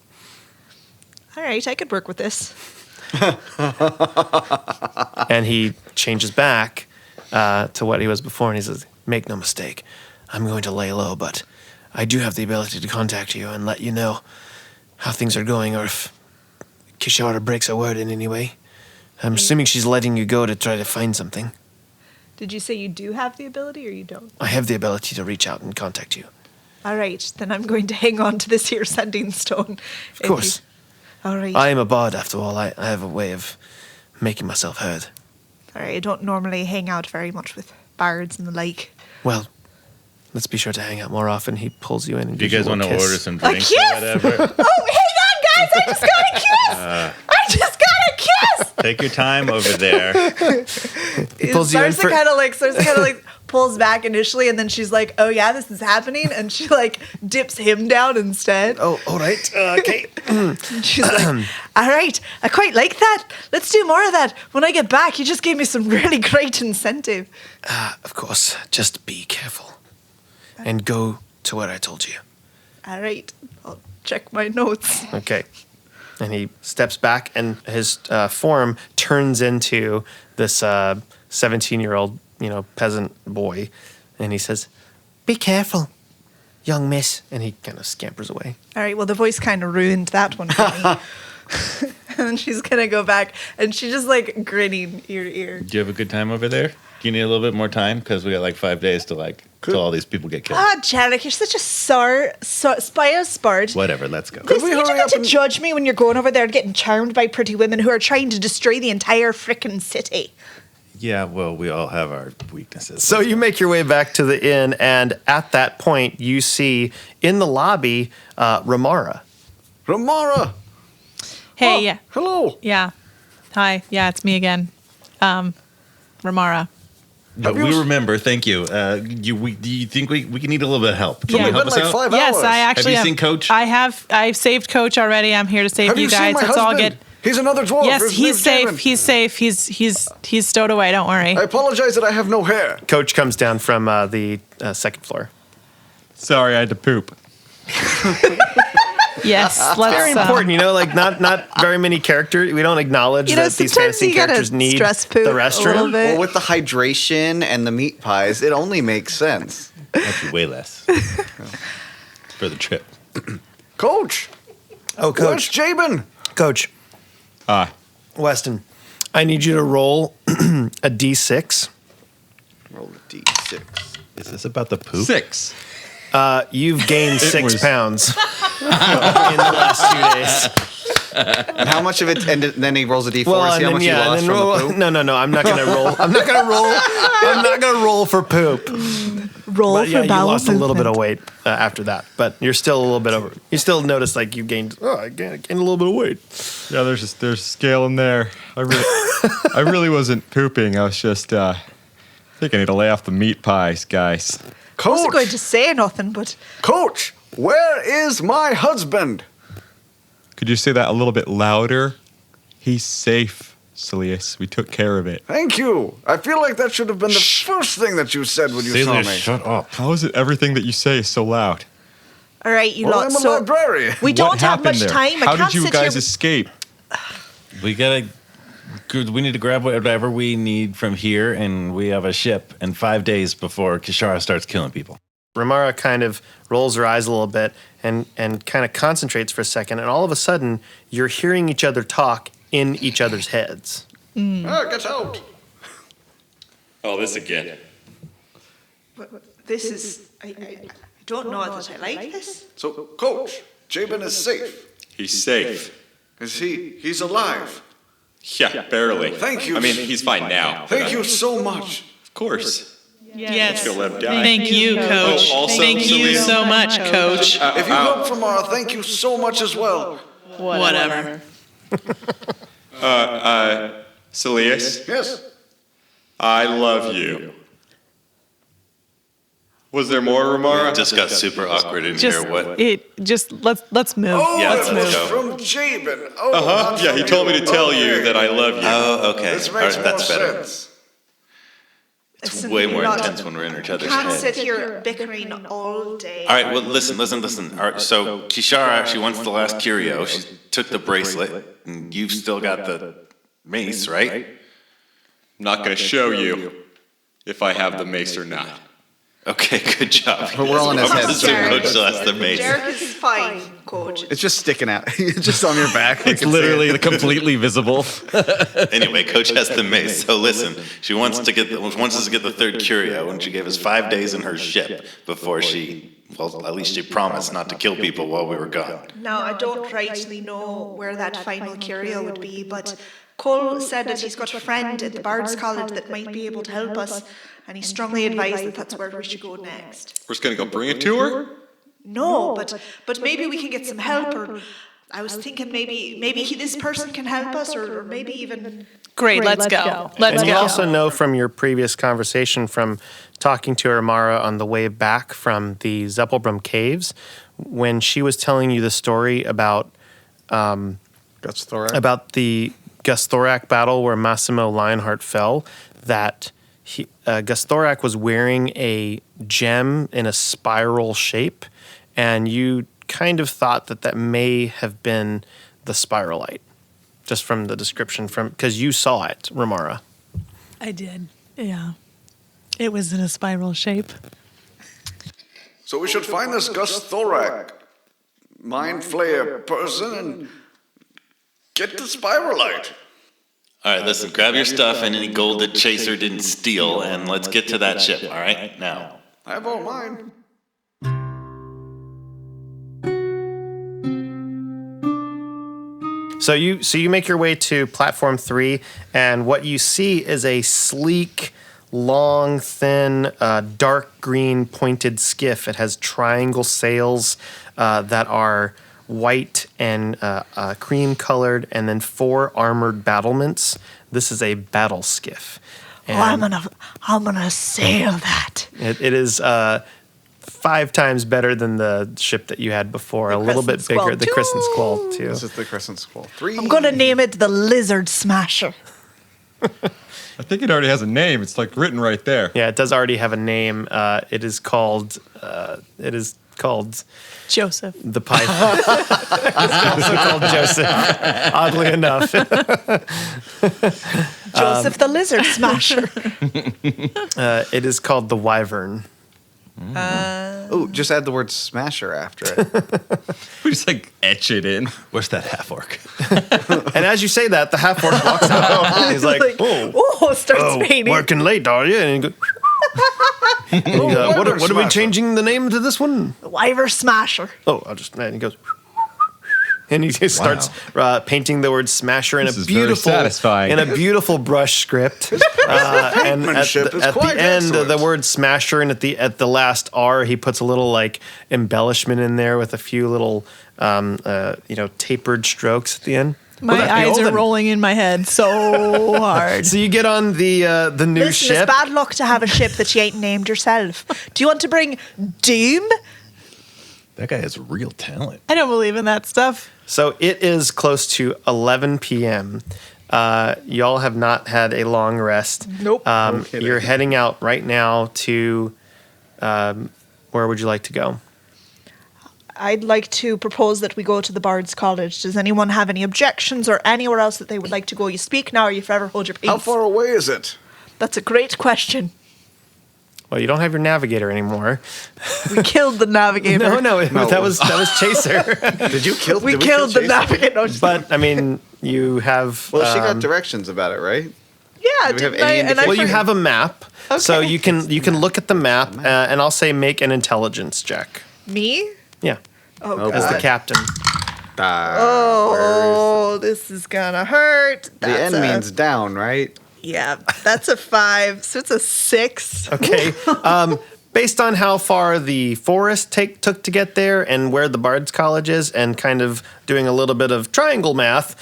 All right, I could work with this. And he changes back to what he was before, and he says, make no mistake, I'm going to lay low, but I do have the ability to contact you and let you know how things are going, or if Kishara breaks a word in any way. I'm assuming she's letting you go to try to find something. Did you say you do have the ability or you don't? I have the ability to reach out and contact you. All right, then I'm going to hang on to this here sending stone. Of course. All right. I am a bard, after all. I have a way of making myself heard. All right, I don't normally hang out very much with bards and the like. Well, let's be sure to hang out more often. He pulls you in and Do you gives guys want to a kiss. order some A drinks kiss? or whatever? Oh, hang on, guys! I just got a kiss! I just got a kiss! Take your time over there. He pulls you in Sarsa for... kind of like pulls back initially, and then she's like, "Oh yeah, this is happening," and she like dips him down instead. Oh, all right. Okay. And she's like, "All right, I quite like that. Let's do more of that. When I get back, you just gave me some really great incentive." Of course. Just be careful. And go to where I told you. All right, I'll check my notes. Okay. And he steps back, and his form turns into this 17-year-old, peasant boy. And he says, be careful, young miss. And he kind of scampers away. All right, well, the voice kind of ruined that one for me. And she's gonna go back, and she's just like grinning ear to ear. Do you have a good time over there? Do you need a little bit more time? Because we got like 5 days to till all these people get killed. Ah, Jerik, you're such a spy spart. Whatever, let's go. Listen, you don't have to judge me when you're going over there and getting charmed by pretty women who are trying to destroy the entire frickin' city. Yeah, well, we all have our weaknesses. So you make your way back to the inn, and at that point, you see in the lobby Remara. Remara! Hey, Oh, yeah. Hello. Yeah. Hi. Yeah, it's me again. Remara. But we remember, thank you. Do you think we can need a little bit of help? Can Yeah. you help It's us been like out? 5 Yes, hours. I actually Have you seen Coach? I've saved Coach already. I'm here to save Have you guys. seen my Let's all husband? get. He's another dwarf. Yes, His he's name's safe. Damon. He's safe. He's stowed away. Don't worry. I apologize that I have no hair. Coach comes down from the second floor. Sorry, I had to poop. Yes, let's. Very important, not very many characters. We don't acknowledge that these sometimes fantasy you gotta characters need stress the poop a little restroom. bit. Well, with the hydration and the meat pies, it only makes sense. Actually, way less. For the trip. Coach, Oh, where's Coach. Jabin? Coach. Weston, I need you to roll a d6. Roll a d6. Is this about the poop? 6. You've gained 6 was- pounds in the last 2 days. And how much of it? And then he rolls a d4 to Well, see how much he lost from roll. the poop. No, I'm not gonna roll. I'm not gonna roll for poop. Roll But yeah, for you bowel lost a little bit of movement. weight after that, but you're still a little bit over. You still notice like you gained. Oh, I gained a little bit of weight. Yeah, there's scale in there. I really wasn't pooping. I was just I think I need to lay off the meat pies, guys. I wasn't going Coach, to say nothing, but Coach, where is my husband? Could you say that a little bit louder? He's safe, Saeleas. We took care of it. Thank you. I feel like that should have been the first thing that you said when you saw Sailor, me. shut up. How is it everything that you say is so loud? all right, you Well, lot. I'm a So librarian. we What don't have happened much there? time. How I can't did you sit guys here. escape? We need to grab whatever we need from here, and we have a ship in 5 days before Kishara starts killing people. Remara kind of rolls her eyes a little bit and kind of concentrates for a second, and all of a sudden you're hearing each other talk in each other's heads. Get out. Oh, this again. This is. I don't know that I like this. So, Coach, Jabin is safe. He's safe. He's alive. Yeah, barely. Thank you. I mean, he's fine now. Thank you so much. Of course. Yes. You'll let him die. Thank you, Coach. Oh, also, Thank you Saeleas- so much, Coach. If you help Remara, thank you so much as well. Whatever. Saeleas, Yes. I love you. Was there more, Remara? It just got super awkward in Just here. What? Let's move. Yeah, let's let's move. go. From Jabin. Oh, Yeah, he told me to tell you that I love you. Oh, okay. This All makes right, that's more better. sense. It's Listen, way you're more not- intense when we're in each other's Can't head. sit here bickering all day. All right, well, listen. All right, so Kishara, she wants the last curio. She took the bracelet, and you've still got the mace, right? I'm not going to show you if I have the mace or not. Okay, good job. But we're all in his I'm head. gonna assume Coach still has the mace. Jerik is fine, Coach. It's just sticking out. It's just on your back. It's literally completely visible. Anyway, Coach has the mace. So listen, she wants us to get the third curio, and she gave us 5 days in her ship before at least she promised not to kill people while we were gone. Now, I don't rightly know where that final curio would be, but Cole said that he's got a friend at the Bard's College that might be able to help us, and he strongly advised that that's where we should go next. We're just going to go bring it to her? No, but maybe we can get some help, or I was thinking maybe this person can help us, or maybe even... Great, let's go. Let's And you go. also know from your previous conversation from talking to Remara on the way back from the Zeppelbrum Caves, when she was telling you the story about Guts thorax. about the Gusthorak battle where Massimo Lionheart fell, that Gusthorak was wearing a gem in a spiral shape, and you kind of thought that may have been the spiralite, just from the description, because you saw it, Remara. I did. Yeah. It was in a spiral shape. So we should find this Gus Thorak mind flayer person and get the spiralite. All right, listen, grab your stuff and any gold that Chaser didn't steal, and let's get to that ship, all right? Now. I have all mine. So you make your way to platform 3, and what you see is a sleek, long, thin, dark green pointed skiff. It has triangle sails that are white and cream colored, and then 4 armored battlements. This is a battle skiff. I'm gonna sail that. It is 5 times better than the ship that you had before. A little bit Crescent bigger. Squall The Crescent Squall too. This is the Crescent Squall. 3. I'm gonna name it the Lizard Smasher. I think it already has a name. It's like written right there. Yeah, it does already have a name. It is called Joseph. the Python. It's also called Joseph. Oddly enough. Joseph the Lizard Smasher. It is called the Wyvern. Oh, just add the word smasher after it. We just like etch it in. Where's that half-orc? And as you say that, the half-orc walks out. He's like, Starts painting. working late, are you? And you go, what are we changing the name to this one? The Wyvern Smasher. Oh, and he goes, and he just starts painting the word "smasher" in This a is very beautiful, satisfying. in a beautiful brush script. And penmanship is at quite the end, excellent. the word "smasher," and at the last R, he puts a little like embellishment in there with a few little, tapered strokes at the end. My eyes are rolling in my head so hard. So you get on the new Listen, ship. it's bad luck to have a ship that you ain't named yourself. Do you want to bring Doom? That guy has real talent. I don't believe in that stuff. So it is close to 11 p.m. Y'all have not had a long rest. Nope. You're heading out right now to, where would you like to go? I'd like to propose that we go to the Bard's College. Does anyone have any objections or anywhere else that they would like to go? You speak now or you forever hold your peace. How far away is it? That's a great question. Well, you don't have your navigator anymore. We killed the navigator. No, that was Chaser. Did you kill? We did killed the Chaser? navigator. No, just- But I mean, you have. Well, she got directions about it, right? yeah, do we have didn't I? any And I Well, you forgot- have a map, so Okay. you can look at the map, and I'll say make an intelligence check. Me? Yeah, Oh, as the God. captain. Oh, this is gonna hurt. The N means down, right? Yeah, that's a 5, so it's a 6. Okay. based on how far the forest took to get there and where the Bard's College is, and kind of doing a little bit of triangle math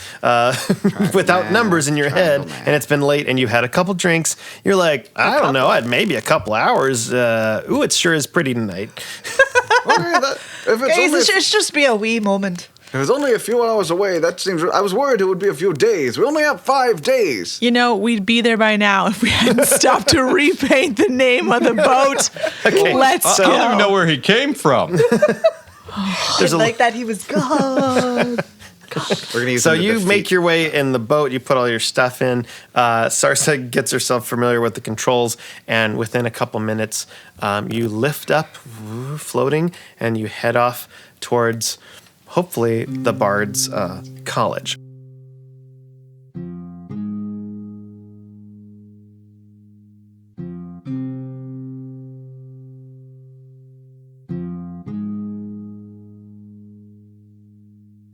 without numbers in your head, and it's been late and you've had a couple drinks, you're like, I don't know, maybe a couple hours. Ooh, it sure is pretty tonight. It's just be a wee moment. If it's only a few hours away, that seems... I was worried it would be a few days. We only have 5 days. You know, we'd be there by now if we hadn't stopped to repaint the name of the boat. Okay, Let's go. I don't even know where he came from. There's Like that he was gone. We're gonna use So him to you defeat- make your way in the boat, you put all your stuff in. Sarsa gets herself familiar with the controls, and within a couple minutes, you lift up, floating, and you head off towards, hopefully, the Bard's College.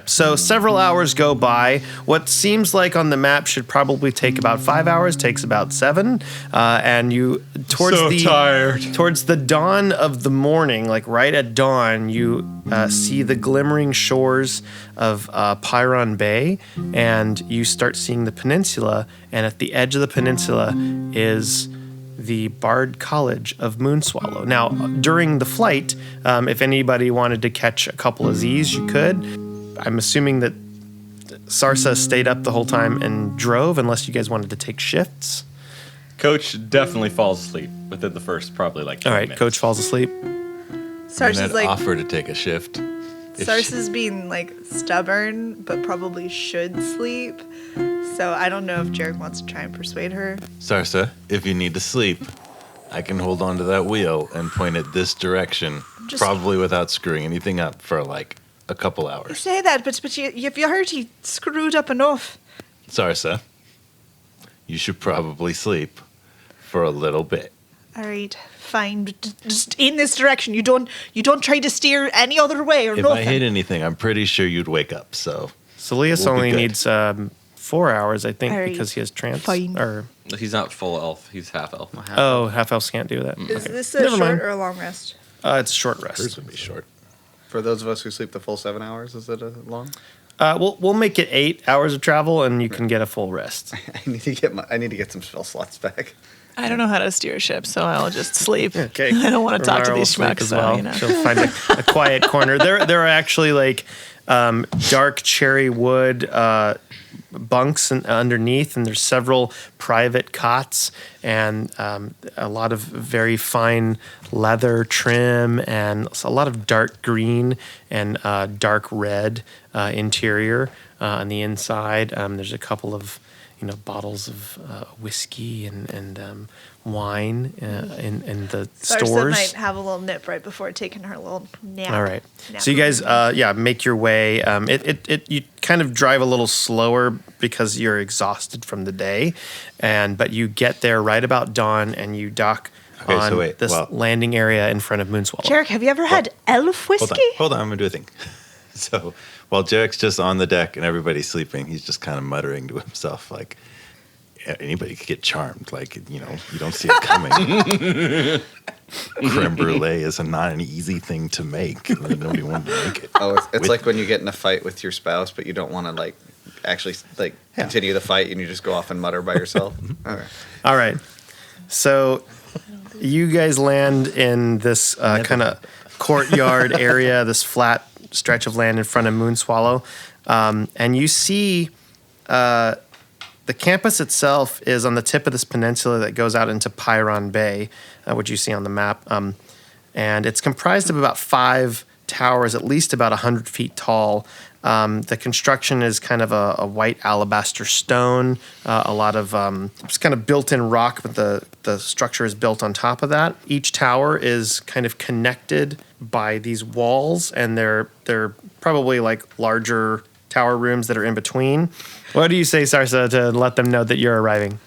So several hours go by. What seems like on the map should probably take about 5 hours takes about 7, and you towards So tired. towards the dawn of the morning, like right at dawn, you see the glimmering shores of Pyron Bay, and you start seeing the peninsula. And at the edge of the peninsula is the Bard College of Moonswallow. Now, during the flight, if anybody wanted to catch a couple of Z's, you could. I'm assuming that Sarsa stayed up the whole time and drove, unless you guys wanted to take shifts. Coach definitely falls asleep within the first probably like 10 All right, minutes. Coach falls asleep. And Sarsa's I'd like offer to take a shift. If Sarsa's being like stubborn, but probably should sleep. So I don't know if Jerik wants to try and persuade her. Sarsa, if you need to sleep, I can hold on to that wheel and point it this direction, Just- probably without screwing anything up for like a couple You hours. say that, but you heard he screwed up enough. Sarsa, you should probably sleep for a little bit. All right, fine. But just in this direction. You don't try to steer any other way or If nothing. I hit anything, I'm pretty sure you'd wake up. So Saeleas We'll be only good. needs 4 hours, I think, All right, because he has trance. fine. Or He's not full elf. He's half elf. half elves can't do that. Is Okay. this a Never short mind. or a long rest? It's a short rest. hers would be short. For those of us who sleep the full 7 hours, is it a long? We'll make it 8 hours of travel, and you can get a full rest. I need to get some spell slots back. I don't know how to steer a ship, so I'll just sleep. Okay. I don't want to talk to Remara will these sleep schmucks, as so, well. you know. She'll find a quiet corner. There are actually like dark cherry wood bunks underneath, and there's several private cots and a lot of very fine leather trim and a lot of dark green and dark red interior on the inside. There's a couple of bottles of whiskey and wine in the Sarsa stores. might have a little nip right before taking her little nap. All right. Nap. So you guys, make your way. You kind of drive a little slower because you're exhausted from the day, but you get there right about dawn and you dock Okay, on so wait, this well- landing area in front of Moonswallow. Jerik, have you ever had elf whiskey? Hold on, I'm gonna do a thing. So while Jerek's just on the deck and everybody's sleeping, he's just kind of muttering to himself, like, anybody could get charmed. Like, you don't see it coming. Creme brulee is not an easy thing to make. Nobody wanted to make it. Oh, it's like when you get in a fight with your spouse, but you don't want to actually continue the fight, and you just go off and mutter by yourself. Okay. All right. So you guys land in this kind of courtyard area, this flat stretch of land in front of Moonswallow, and you see the campus itself is on the tip of this peninsula that goes out into Pyron Bay, which you see on the map, and it's comprised of about 5 towers, at least about 100 feet tall. The construction is kind of a white alabaster stone, a lot of it's kind of built-in rock, but the structure is built on top of that. Each tower is kind of connected by these walls, and they're probably like larger tower rooms that are in between. What do you say, Sarsa, to let them know that you're arriving?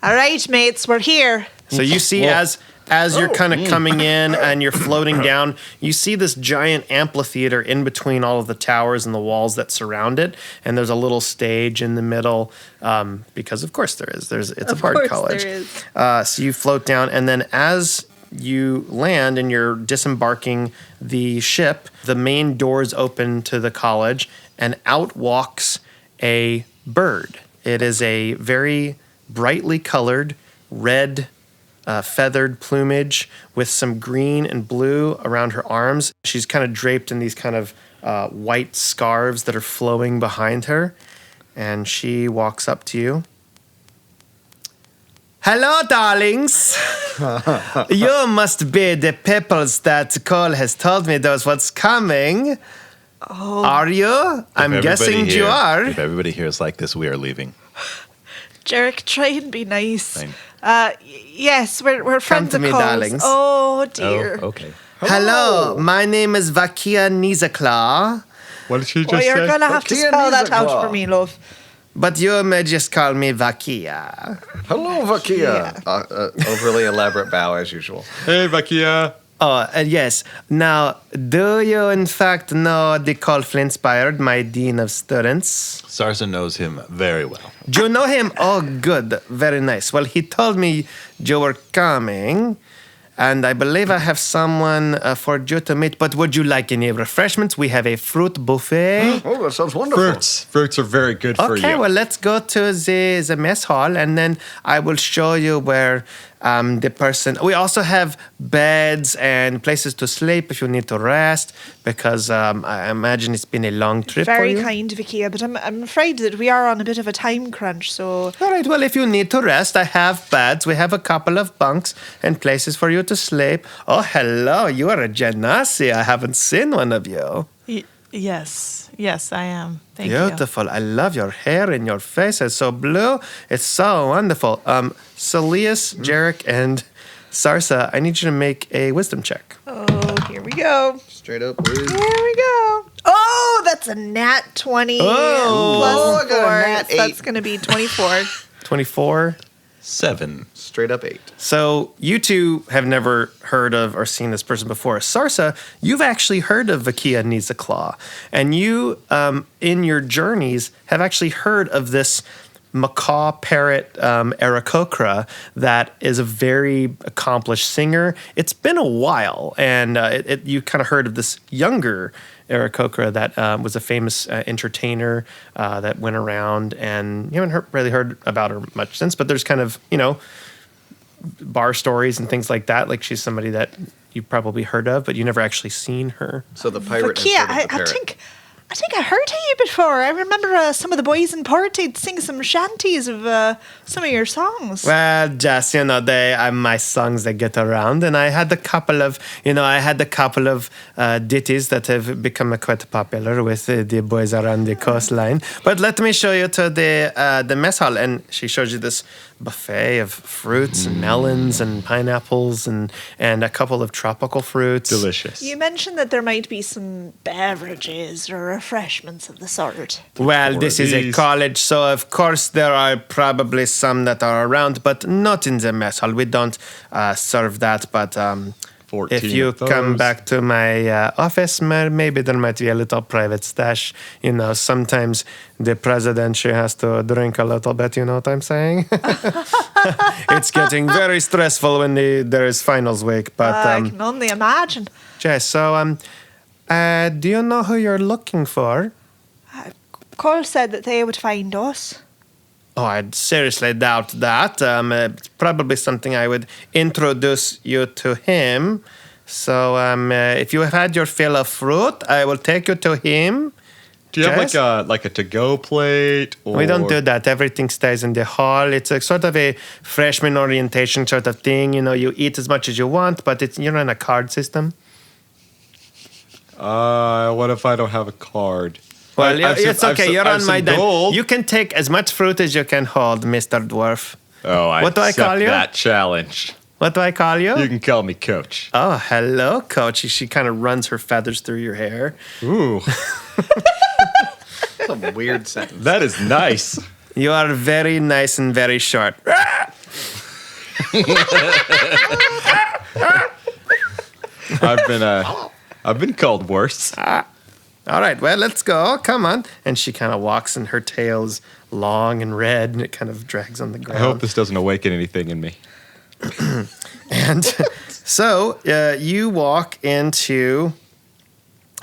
All right, mates, we're here. So you see, as you're kind of coming in and you're floating down, you see this giant amphitheater in between all of the towers and the walls that surround it, and there's a little stage in the middle, because of course there is. It's a Bard course College. there is. So you float down, and then as you land and you're disembarking the ship, the main doors open to the college, and out walks a bird. It is a very brightly colored red feathered plumage with some green and blue around her arms. She's kind of draped in these kind of white scarves that are flowing behind her. And she walks up to you. Hello, darlings. You must be the peoples that Cole has told me those what's coming. Oh. Are you? I'm guessing you are. If everybody here is like this, we are leaving. Jerik, try and be nice. Fine. Yes, we're friends to of me, Cole's. darlings. Oh, dear. Oh, okay. Hello, my name is Vakia Nizakla, What did she just Well, say? you're going to have to Vakia spell that out Nizakla. for me, love. but you may just call me Vakia. Hello, Vakia. Overly elaborate bow as usual. Hey, Vakia. Oh, yes. Now, do you in fact know the Cole Flintspired, my dean of students? Sarsa knows him very well. Do you know him? Oh, good. Very nice. Well, he told me you were coming, and I believe I have someone for you to meet. But would you like any refreshments? We have a fruit buffet. Oh, that sounds wonderful. Fruits are very good for you. Okay, well, let's go to the mess hall, and then I will show you where the person... We also have beds and places to sleep if you need to rest, because I imagine it's been a long trip for Very you. kind, Vakia, but I'm afraid that we are on a bit of a time crunch, so... All right, well, if you need to rest, I have beds. We have a couple of bunks and places for you to sleep. Oh, hello, you are a Genasi. I haven't seen one of you. Yes, I am. Thank you. Beautiful. I love your hair and your face. It's so blue. It's so wonderful. Saeleas, Jerik, and Sarsa, I need you to make a wisdom check. Oh, here we go. Straight up, Liz. Here we go. Oh, that's a nat 20 Oh. plus I got a 4. nat So that's 8. going to be 24. 24. 7. Straight up 8. So you two have never heard of or seen this person before. Sarsa, you've actually heard of Vakia Nizakla, and you, in your journeys, have actually heard of this macaw parrot Aarakocra that is a very accomplished singer. It's been a while, and you kind of heard of this younger Aarakocra that was a famous entertainer that went around, and you haven't really heard about her much since, but there's kind of, bar stories and things like that. Like she's somebody that you've probably heard of, but you never actually seen her. So the pirate Vakia, instead of the parrot. I think I heard of you before. I remember some of the boys in Port, they'd sing some shanties of some of your songs. Well, just, my songs that get around, and I had a couple of ditties that have become quite popular with the boys around the coastline. But let me show you to the mess hall, and she shows you this buffet of fruits and melons and pineapples and a couple of tropical fruits. Delicious. You mentioned that there might be some beverages or refreshments of the sort. Well, this is a college, so of course there are probably some that are around, but not in the mess hall. We don't serve that, but 14 if you of those. come back to my office, maybe there might be a little private stash. Sometimes the president, she has to drink a little bit, you know what I'm saying? It's getting very stressful when there is finals week, but... I can only imagine. Jess, so do you know who you're looking for? Cole said that they would find us. Oh, I'd seriously doubt that. It's probably something I would introduce you to him. So if you have had your fill of fruit, I will take you to him. Do you Jess? have like a to-go plate? Or... We don't do that. Everything stays in the hall. It's a sort of a freshman orientation sort of thing. You eat as much as you want, but you're in a card system. What if I don't have a card? Well, I've it's some- okay. I've You're some- on my I've some dime. gold. You can take as much fruit as you can hold, Mr. Dwarf. Oh, What do I call you? That challenge. What do I call you? You can call me Coach. Oh, hello, Coach. She kind of runs her feathers through your hair. Ooh, That's a weird sentence. that is nice. You are very nice and very short. I've been called worse. All right, well, let's go. Come on. And she kind of walks, and her tail's long and red, and it kind of drags on the I ground. hope this doesn't awaken anything in me. And So you walk into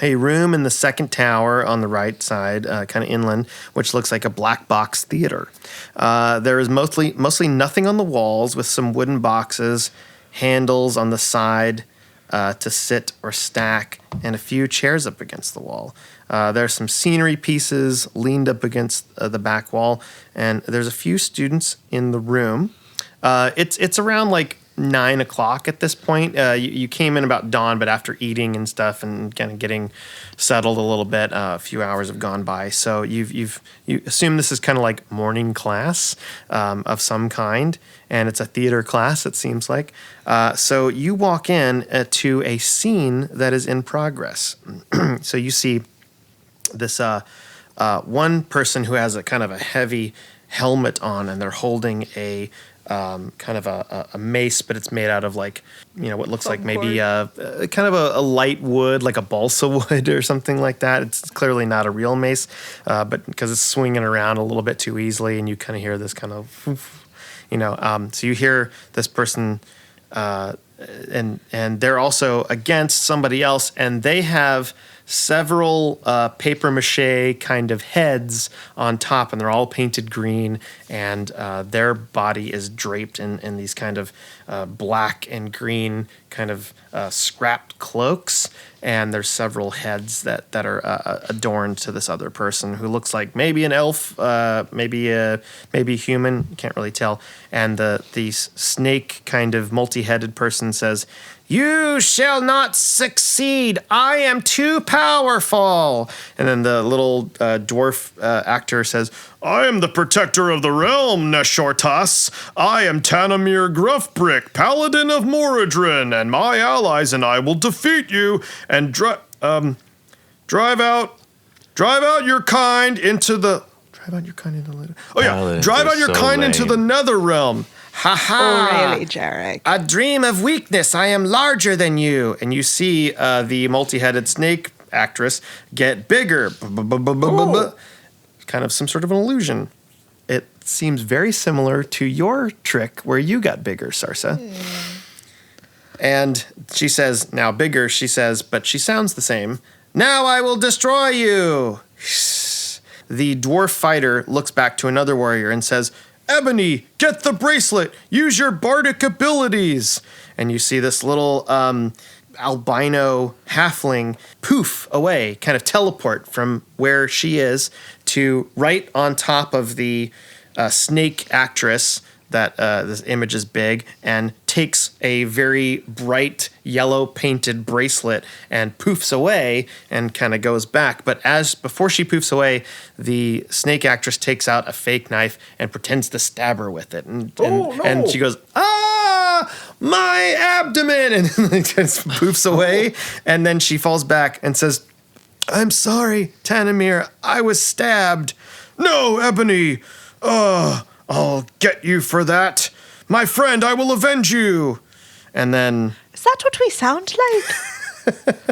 a room in the second tower on the right side, kind of inland, which looks like a black box theater. There is mostly nothing on the walls, with some wooden boxes, handles on the side to sit or stack, and a few chairs up against the wall. There's some scenery pieces leaned up against the back wall, and there's a few students in the room. It's around like 9 o'clock at this point. You came in about dawn, but after eating and stuff and kind of getting settled a little bit, a few hours have gone by. So you assume this is kind of like morning class of some kind, and it's a theater class, it seems like. So you walk in to a scene that is in progress. So you see this one person who has a kind of a heavy helmet on, and they're holding a kind of a mace, but it's made out of like, what looks like maybe kind of a light wood, like a balsa wood or something like that. It's clearly not a real mace, but because it's swinging around a little bit too easily, and you kind of hear this kind of, so you hear this person, and they're also against somebody else, and they have several paper mache kind of heads on top, and they're all painted green, and their body is draped in these kind of black and green kind of scrapped cloaks, and there's several heads that are adorned to this other person who looks like maybe an elf, maybe human, can't really tell. And the snake kind of multi-headed person says, "You shall not succeed. I am too powerful." And then the little dwarf actor says, "I am the protector of the realm, Neshortas. I am Tanamir Gruffbrick, paladin of Moradrin, and my allies and I will defeat you and drive out your kind into the into the nether realm. Ha ha! Oh, really, Jerik? A dream of weakness. I am larger than you." And you see the multi-headed snake actress get bigger. Kind of some sort of an illusion. It seems very similar to your trick where you got bigger, Sarsa. And she says, now bigger, she says, but she sounds the same. "Now I will destroy you." The dwarf fighter looks back to another warrior and says, "Ebony, get the bracelet. Use your bardic abilities." And you see this little albino halfling poof away, kind of teleport from where she is to right on top of the snake actress. That this image is big, and takes a very bright yellow painted bracelet and poofs away and kind of goes back. But before she poofs away, the snake actress takes out a fake knife and pretends to stab her with it. And she goes, "Ah, my abdomen!" And then just poofs away. And then she falls back and says, "I'm sorry, Tanamir, I was stabbed." "No, Ebony, I'll get you for that. My friend, I will avenge you." And then... Is that what we sound like?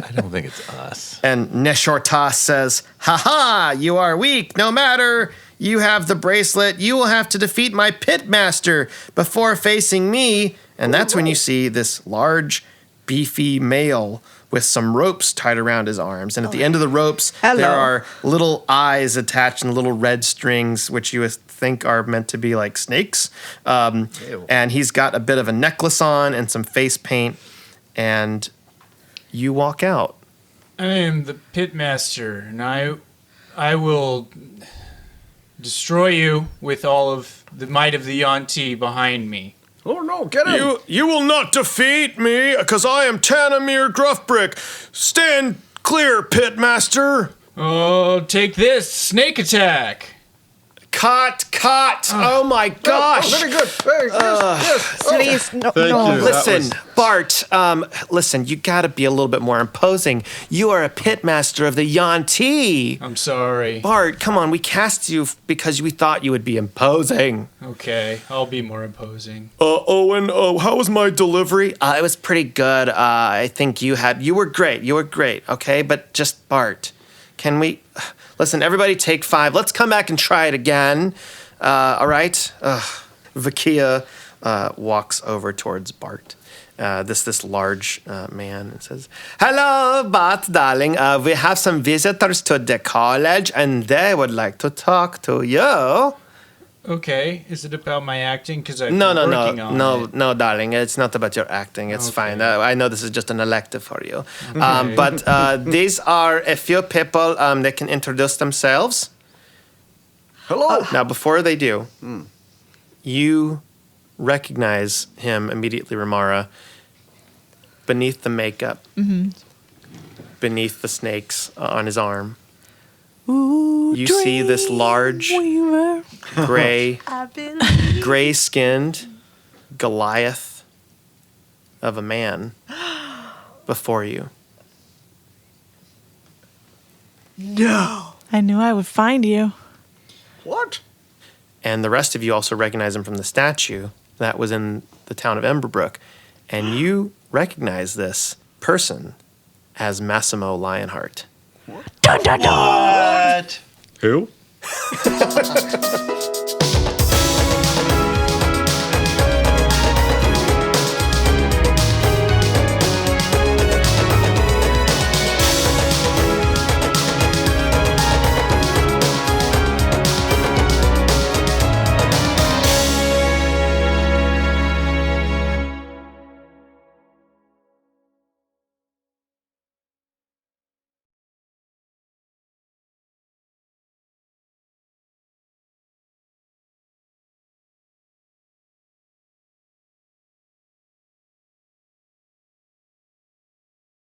I don't think it's us. And Neshortas says, "Ha ha, you are weak. No matter. You have the bracelet. You will have to defeat my pitmaster before facing me." And that's when you see this large, beefy male with some ropes tied around his arms. And at the end of the ropes, there are little eyes attached and little red strings, which you think are meant to be like snakes. And he's got a bit of a necklace on and some face paint. And you walk out. "I am the pitmaster, and I will destroy you with all of the might of the Yuan-Ti behind me." Oh no, get him! You will not defeat me, because I am Tanamir Gruffbrick. Stand clear, Pitmaster. "Oh, take this, snake attack." Cut! Oh my gosh! Very good. Very good. Yes. Please, no. you. Listen, Bart, listen, you gotta be a little bit more imposing. You are a pitmaster of the Yuan-Ti. I'm sorry. Bart, come on, we cast you because we thought you would be imposing. Okay, I'll be more imposing. Owen, how was my delivery? It was pretty good. I think you were great, okay? But just, Bart, can we... Listen, everybody take 5. Let's come back and try it again. All right? Vakia walks over towards Bart. This large man, and says, "Hello, Bart, darling. We have some visitors to the college, and they would like to talk to you." Okay, is it about my acting? Because I'm No, working on it. no, darling. It's not about your acting. It's fine. I know this is just an elective for you. Okay. But these are a few people. They can introduce themselves. Hello. Now, before they do, you recognize him immediately, Remara. Beneath the makeup, beneath the snakes on his arm, you see this large, gray-skinned Goliath of a man before you. No. I knew I would find you. What? And the rest of you also recognize him from the statue that was in the town of Emberbrook. And you recognize this person as Massimo Lionheart. Who?